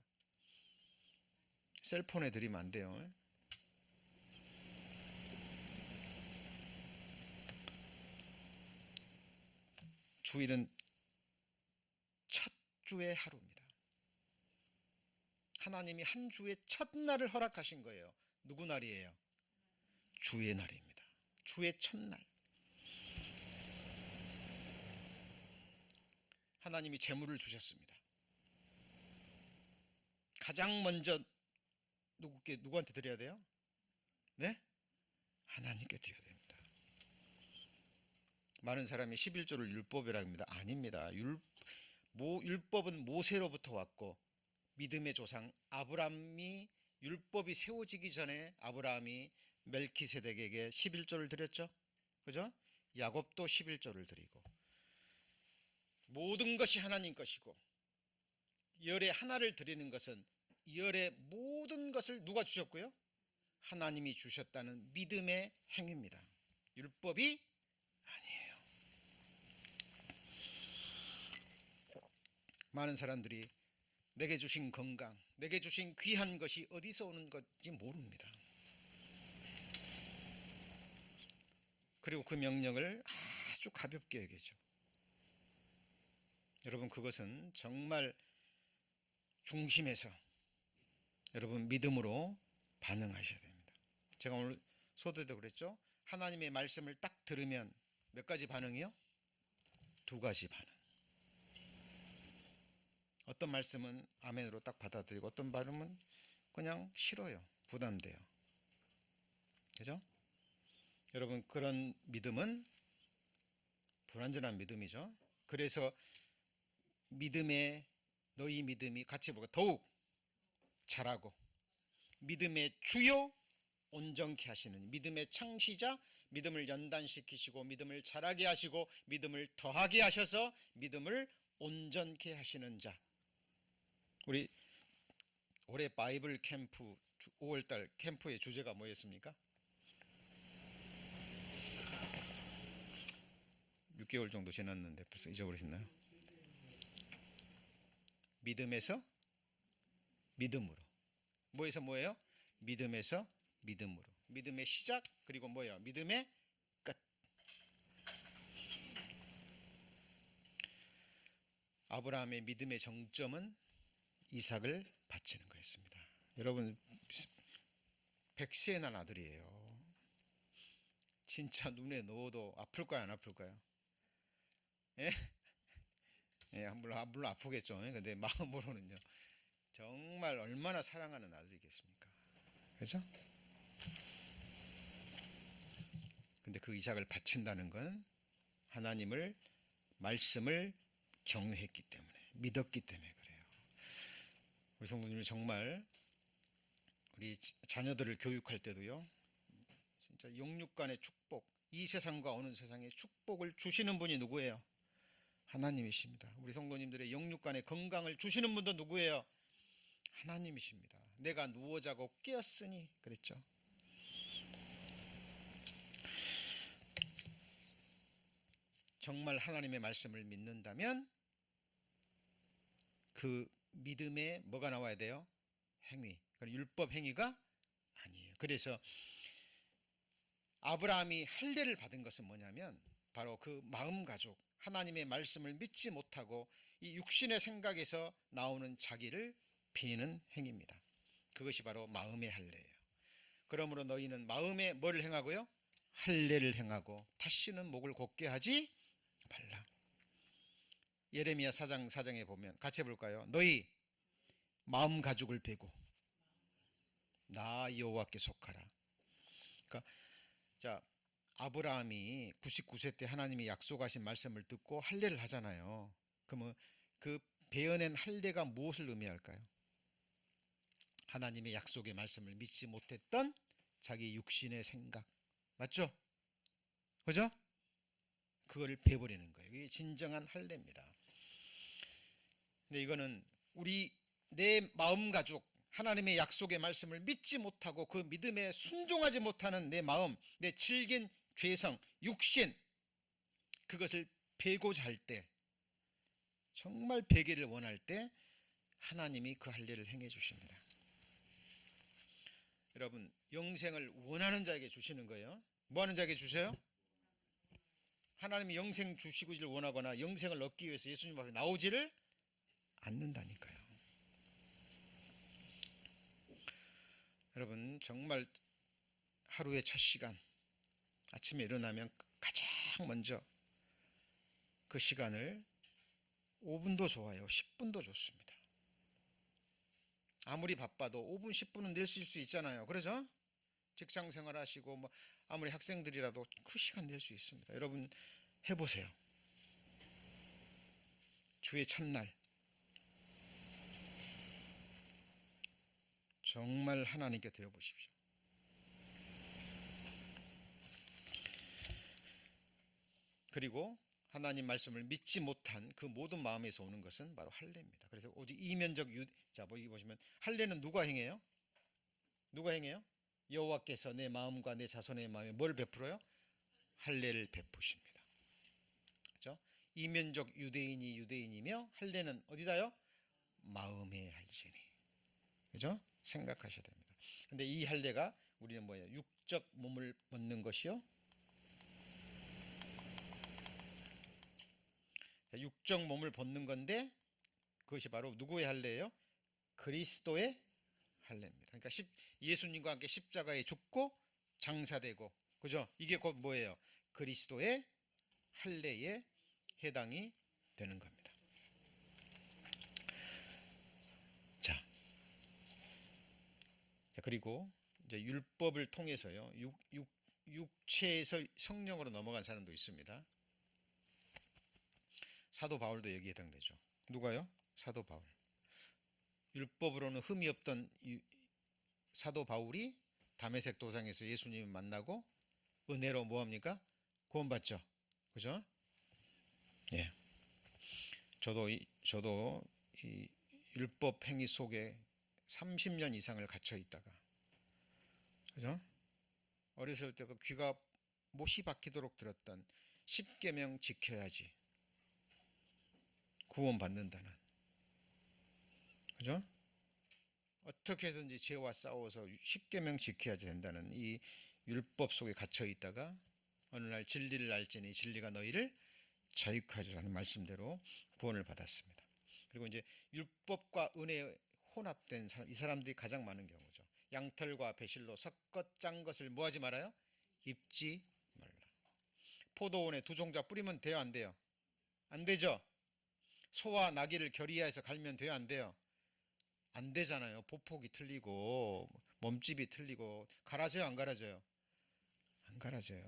셀폰에 드리면 안 돼요. 주일은 첫 주의 하루입니다. 하나님이 한 주의 첫날을 허락하신 거예요. 누구 날이에요? 주의 날입니다. 주의 첫날. 하나님이 재물을 주셨습니다. 가장 먼저 누구한테 드려야 돼요? 네? 하나님께 드려야 됩니다. 많은 사람이 11조를 율법이라고 합니다. 아닙니다. 율법은 모세로부터 왔고 믿음의 조상 아브라함이 율법이 세워지기 전에 아브라함이 멜키세덱에게 11조를 드렸죠. 그죠? 야곱도 11조를 드리고 모든 것이 하나님 것이고 열의 하나를 드리는 것은 열의 모든 것을 누가 주셨고요? 하나님이 주셨다는 믿음의 행위입니다. 율법이 아니에요. 많은 사람들이 내게 주신 건강, 내게 주신 귀한 것이 어디서 오는 건지 모릅니다. 그리고 그 명령을 아주 가볍게 여기죠. 여러분, 그것은 정말 중심에서 여러분 믿음으로 반응하셔야 됩니다. 제가 오늘 소도에도 그랬죠. 하나님의 말씀을 딱 들으면 몇 가지 반응이요? 두 가지 반응. 어떤 말씀은 아멘으로 딱 받아들이고 어떤 발음은 그냥 싫어요. 부담돼요. 그죠? 여러분, 그런 믿음은 불완전한 믿음이죠. 그래서 너희 믿음이 같이 보고 더욱 자라고 믿음의 주요 온전케 하시는 믿음의 창시자, 믿음을 연단시키시고 믿음을 자라게 하시고 믿음을 더하게 하셔서 믿음을 온전케 하시는 자. 우리 올해 바이블 캠프 5월달 캠프의 주제가 뭐였습니까? 6개월 정도 지났는데 벌써 잊어버리셨나요? 믿음에서 믿음으로. 뭐에서 뭐예요? 믿음에서 믿음으로. 믿음의 시작, 그리고 뭐예요? 믿음의 끝. 아브라함의 믿음의 정점은 이삭을 바치는 거였습니다. 여러분, 100세에 난 아들이에요. 진짜 눈에 넣어도 아플까요, 안 아플까요? 예? 예, 물론 아프겠죠. 근데 마음으로는요. 정말 얼마나 사랑하는 아들이겠습니까? 그죠? 근데 그 이삭을 바친다는 건 하나님을 말씀을 경외했기 때문에, 믿었기 때문에 그래요. 우리 성도님들 정말 우리 자녀들을 교육할 때도요. 진짜 영육간의 축복, 이 세상과 어느 세상의 축복을 주시는 분이 누구예요? 하나님이십니다. 우리 성도님들의 영육간의 건강을 주시는 분도 누구예요? 하나님이십니다. 내가 누워 자고 깨었으니 그랬죠. 정말 하나님의 말씀을 믿는다면 그 믿음에 뭐가 나와야 돼요? 행위. 율법 행위가 아니에요. 그래서 아브라함이 할례를 받은 것은 뭐냐면 바로 그 마음가짐, 하나님의 말씀을 믿지 못하고 이 육신의 생각에서 나오는 자기를 비는 행위입니다. 그것이 바로 마음의 할례예요. 그러므로 너희는 마음에 뭐를 행하고요? 할례를 행하고 다시는 목을 곧게 하지 말라. 예레미야 4장 4장에 보면 같이 해볼까요? 너희 마음 가죽을 베고 나 여호와께 속하라. 그러니까 자, 아브라함이 99세 때 하나님이 약속하신 말씀을 듣고 할례를 하잖아요. 그러면 그 베어낸 할례가 무엇을 의미할까요? 하나님의 약속의 말씀을 믿지 못했던 자기 육신의 생각, 맞죠? 그죠? 그걸 베버리는 거예요. 이게 진정한 할례입니다. 근데 이거는 내 마음 가죽, 하나님의 약속의 말씀을 믿지 못하고 그 믿음에 순종하지 못하는 내 마음, 내 질긴 죄성, 육신, 그것을 베고자 할 때, 정말 베기를 원할 때 하나님이 그 할례를 행해 주십니다. 여러분, 영생을 원하는 자에게 주시는 거예요. 뭐 하는 자에게 주세요? 하나님이 영생 주시기를 원하거나 영생을 얻기 위해서 예수님 앞에 나오지를 않는다니까요. 여러분, 정말 하루의 첫 시간, 아침에 일어나면 가장 먼저 그 시간을 5분도 좋아요. 10분도 좋습니다. 아무리 바빠도 5분, 10분은 내실 수 있잖아요. 그래서 직장 생활하시고 뭐 아무리 학생들이라도 그 시간 낼 수 있습니다. 여러분 해보세요. 주의 첫날 정말 하나님께 드려보십시오. 그리고 하나님 말씀을 믿지 못한 그 모든 마음에서 오는 것은 바로 할례입니다. 그래서 오직 이면적 자, 여기 보시면 할례는 누가 행해요? 누가 행해요? 여호와께서 내 마음과 내 자손의 마음에 뭘 베풀어요? 할례를 베푸십니다. 그죠? 이면적 유대인이 유대인이며 할례는 어디다요? 마음에 할지니. 그죠? 생각하셔야 됩니다. 근데 이 할례가 우리는 뭐예요? 육적 몸을 벗는 것이요. 육적 몸을 벗는 건데 그것이 바로 누구의 할례예요? 그리스도의 할례입니다. 그러니까 예수님과 함께 십자가에 죽고 장사되고, 그죠? 이게 곧 뭐예요? 그리스도의 할례에 해당이 되는 겁니다. 자, 그리고 이제 율법을 통해서요, 육체에서 성령으로 넘어간 사람도 있습니다. 사도 바울도 여기에 해당되죠. 누가요? 사도 바울. 율법으로는 흠이 없던 사도 바울이 다메섹 도상에서 예수님을 만나고 은혜로 뭐합니까? 구원받죠. 그죠? 예. 저도 이 율법 행위 속에 30년 이상을 갇혀 있다가, 그죠? 어렸을 때 그 귀가 못이 박히도록 들었던 10계명 지켜야지 구원받는다는, 그죠? 어떻게 해서든지 죄와 싸워서 10계명 지켜야 된다는 이 율법 속에 갇혀 있다가 어느 날 진리를 알지니 진리가 너희를 자유하리라는 말씀대로 구원을 받았습니다. 그리고 이제 율법과 은혜에 혼합된 사람, 이 사람들이 가장 많은 경우죠. 양털과 배실로 섞어 짠 것을 뭐하지 말아요? 입지 말라. 포도원에 두 종자 뿌리면 돼요, 안 돼요? 안 되죠. 소와 나귀를 결의하여서 갈면 돼요, 안 돼요? 안 되잖아요. 보폭이 틀리고 몸집이 틀리고. 갈아져요, 안 갈아져요? 안 갈아져요.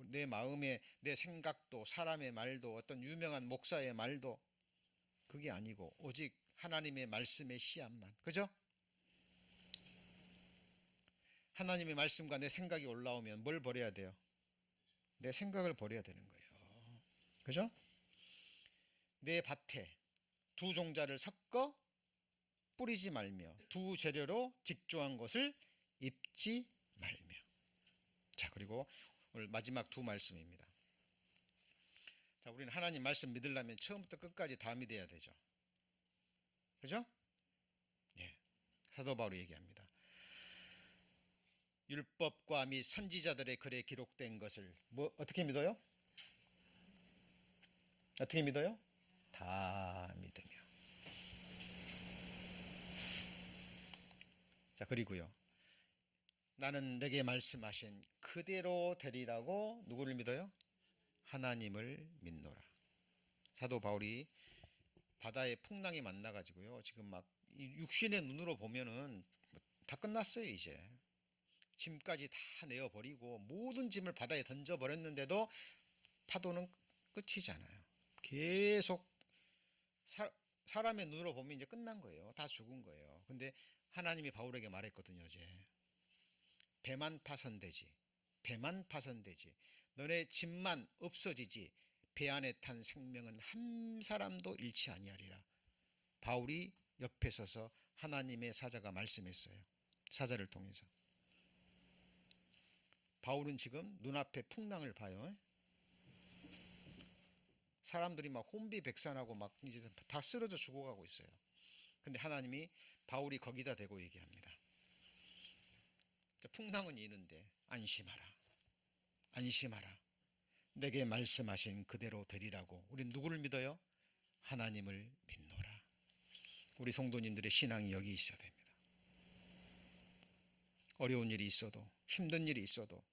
내 마음에 내 생각도 사람의 말도 어떤 유명한 목사의 말도 그게 아니고 오직 하나님의 말씀의 씨앗만. 그죠? 하나님의 말씀과 내 생각이 올라오면 뭘 버려야 돼요? 내 생각을 버려야 되는 거예요. 그죠? 내 밭에 두 종자를 섞어 뿌리지 말며 두 재료로 직조한 것을 입지 말며. 자, 그리고 오늘 마지막 두 말씀입니다. 자, 우리는 하나님 말씀 믿으려면 처음부터 끝까지 다 믿어야 되죠. 그죠? 예. 사도 바울이 얘기합니다. 율법과 및 선지자들의 글에 기록된 것을 어떻게 믿어요? 어떻게 믿어요? 다 믿으며. 자, 그리고요. 나는 내게 말씀하신 그대로 되리라고 누구를 믿어요? 하나님을 믿노라. 사도 바울이 바다에 풍랑이 만나가지고요. 지금 막 육신의 눈으로 보면은 다 끝났어요, 이제. 짐까지 다 내어버리고 모든 짐을 바다에 던져버렸는데도 파도는 끝이잖아요. 계속 사람의 눈으로 보면 이제 끝난 거예요. 다 죽은 거예요. 근데 하나님이 바울에게 말했거든요, 어제. 배만 파손되지. 배만 파손되지. 너네 짐만 없어지지. 배 안에 탄 생명은 한 사람도 잃지 아니하리라. 바울이 옆에 서서 하나님의 사자가 말씀했어요. 사자를 통해서. 바울은 지금 눈앞에 풍랑을 봐요. 사람들이 막 혼비백산하고 막 이제 다 쓰러져 죽어가고 있어요. 근데 하나님이 바울이 거기다 대고 얘기합니다. 풍랑은 이는데 안심하라. 안심하라. 내게 말씀하신 그대로 되리라고. 우린 누구를 믿어요? 하나님을 믿노라. 우리 성도님들의 신앙이 여기 있어야 됩니다. 어려운 일이 있어도, 힘든 일이 있어도,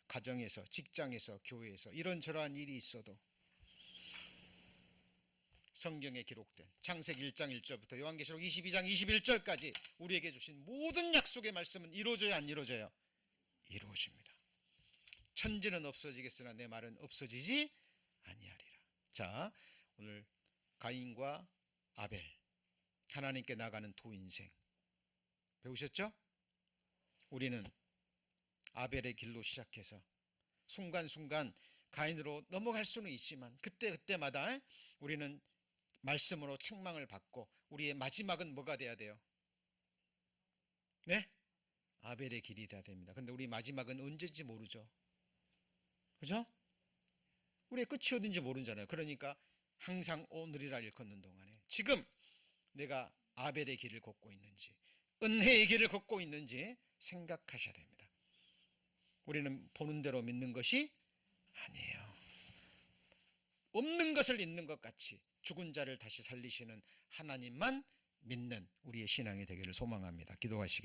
가정에서, 직장에서, 교회에서 이런저러한 일이 있어도 성경에 기록된 창세기 1장 1절부터 요한계시록 22장 21절까지 우리에게 주신 모든 약속의 말씀은 이루어져야 안 이루어져요? 이루어집니다. 천지는 없어지겠으나 내 말은 없어지지 아니하리라. 자, 오늘 가인과 아벨, 하나님께 나가는 두 인생 배우셨죠? 우리는 아벨의 길로 시작해서 순간순간 가인으로 넘어갈 수는 있지만 그때마다 우리는 말씀으로 책망을 받고 우리의 마지막은 뭐가 돼야 돼요? 네? 아벨의 길이 돼야 됩니다. 그런데 우리 마지막은 언제인지 모르죠. 그죠? 우리의 끝이 어딘지 모르잖아요. 그러니까 항상 오늘이라 일컫는 동안에 지금 내가 아벨의 길을 걷고 있는지 은혜의 길을 걷고 있는지 생각하셔야 됩니다. 우리는 보는 대로 믿는 것이 아니에요. 없는 것을 있는 것 같이 죽은 자를 다시 살리시는 하나님만 믿는 우리의 신앙이 되기를 소망합니다. 기도하시겠습니다.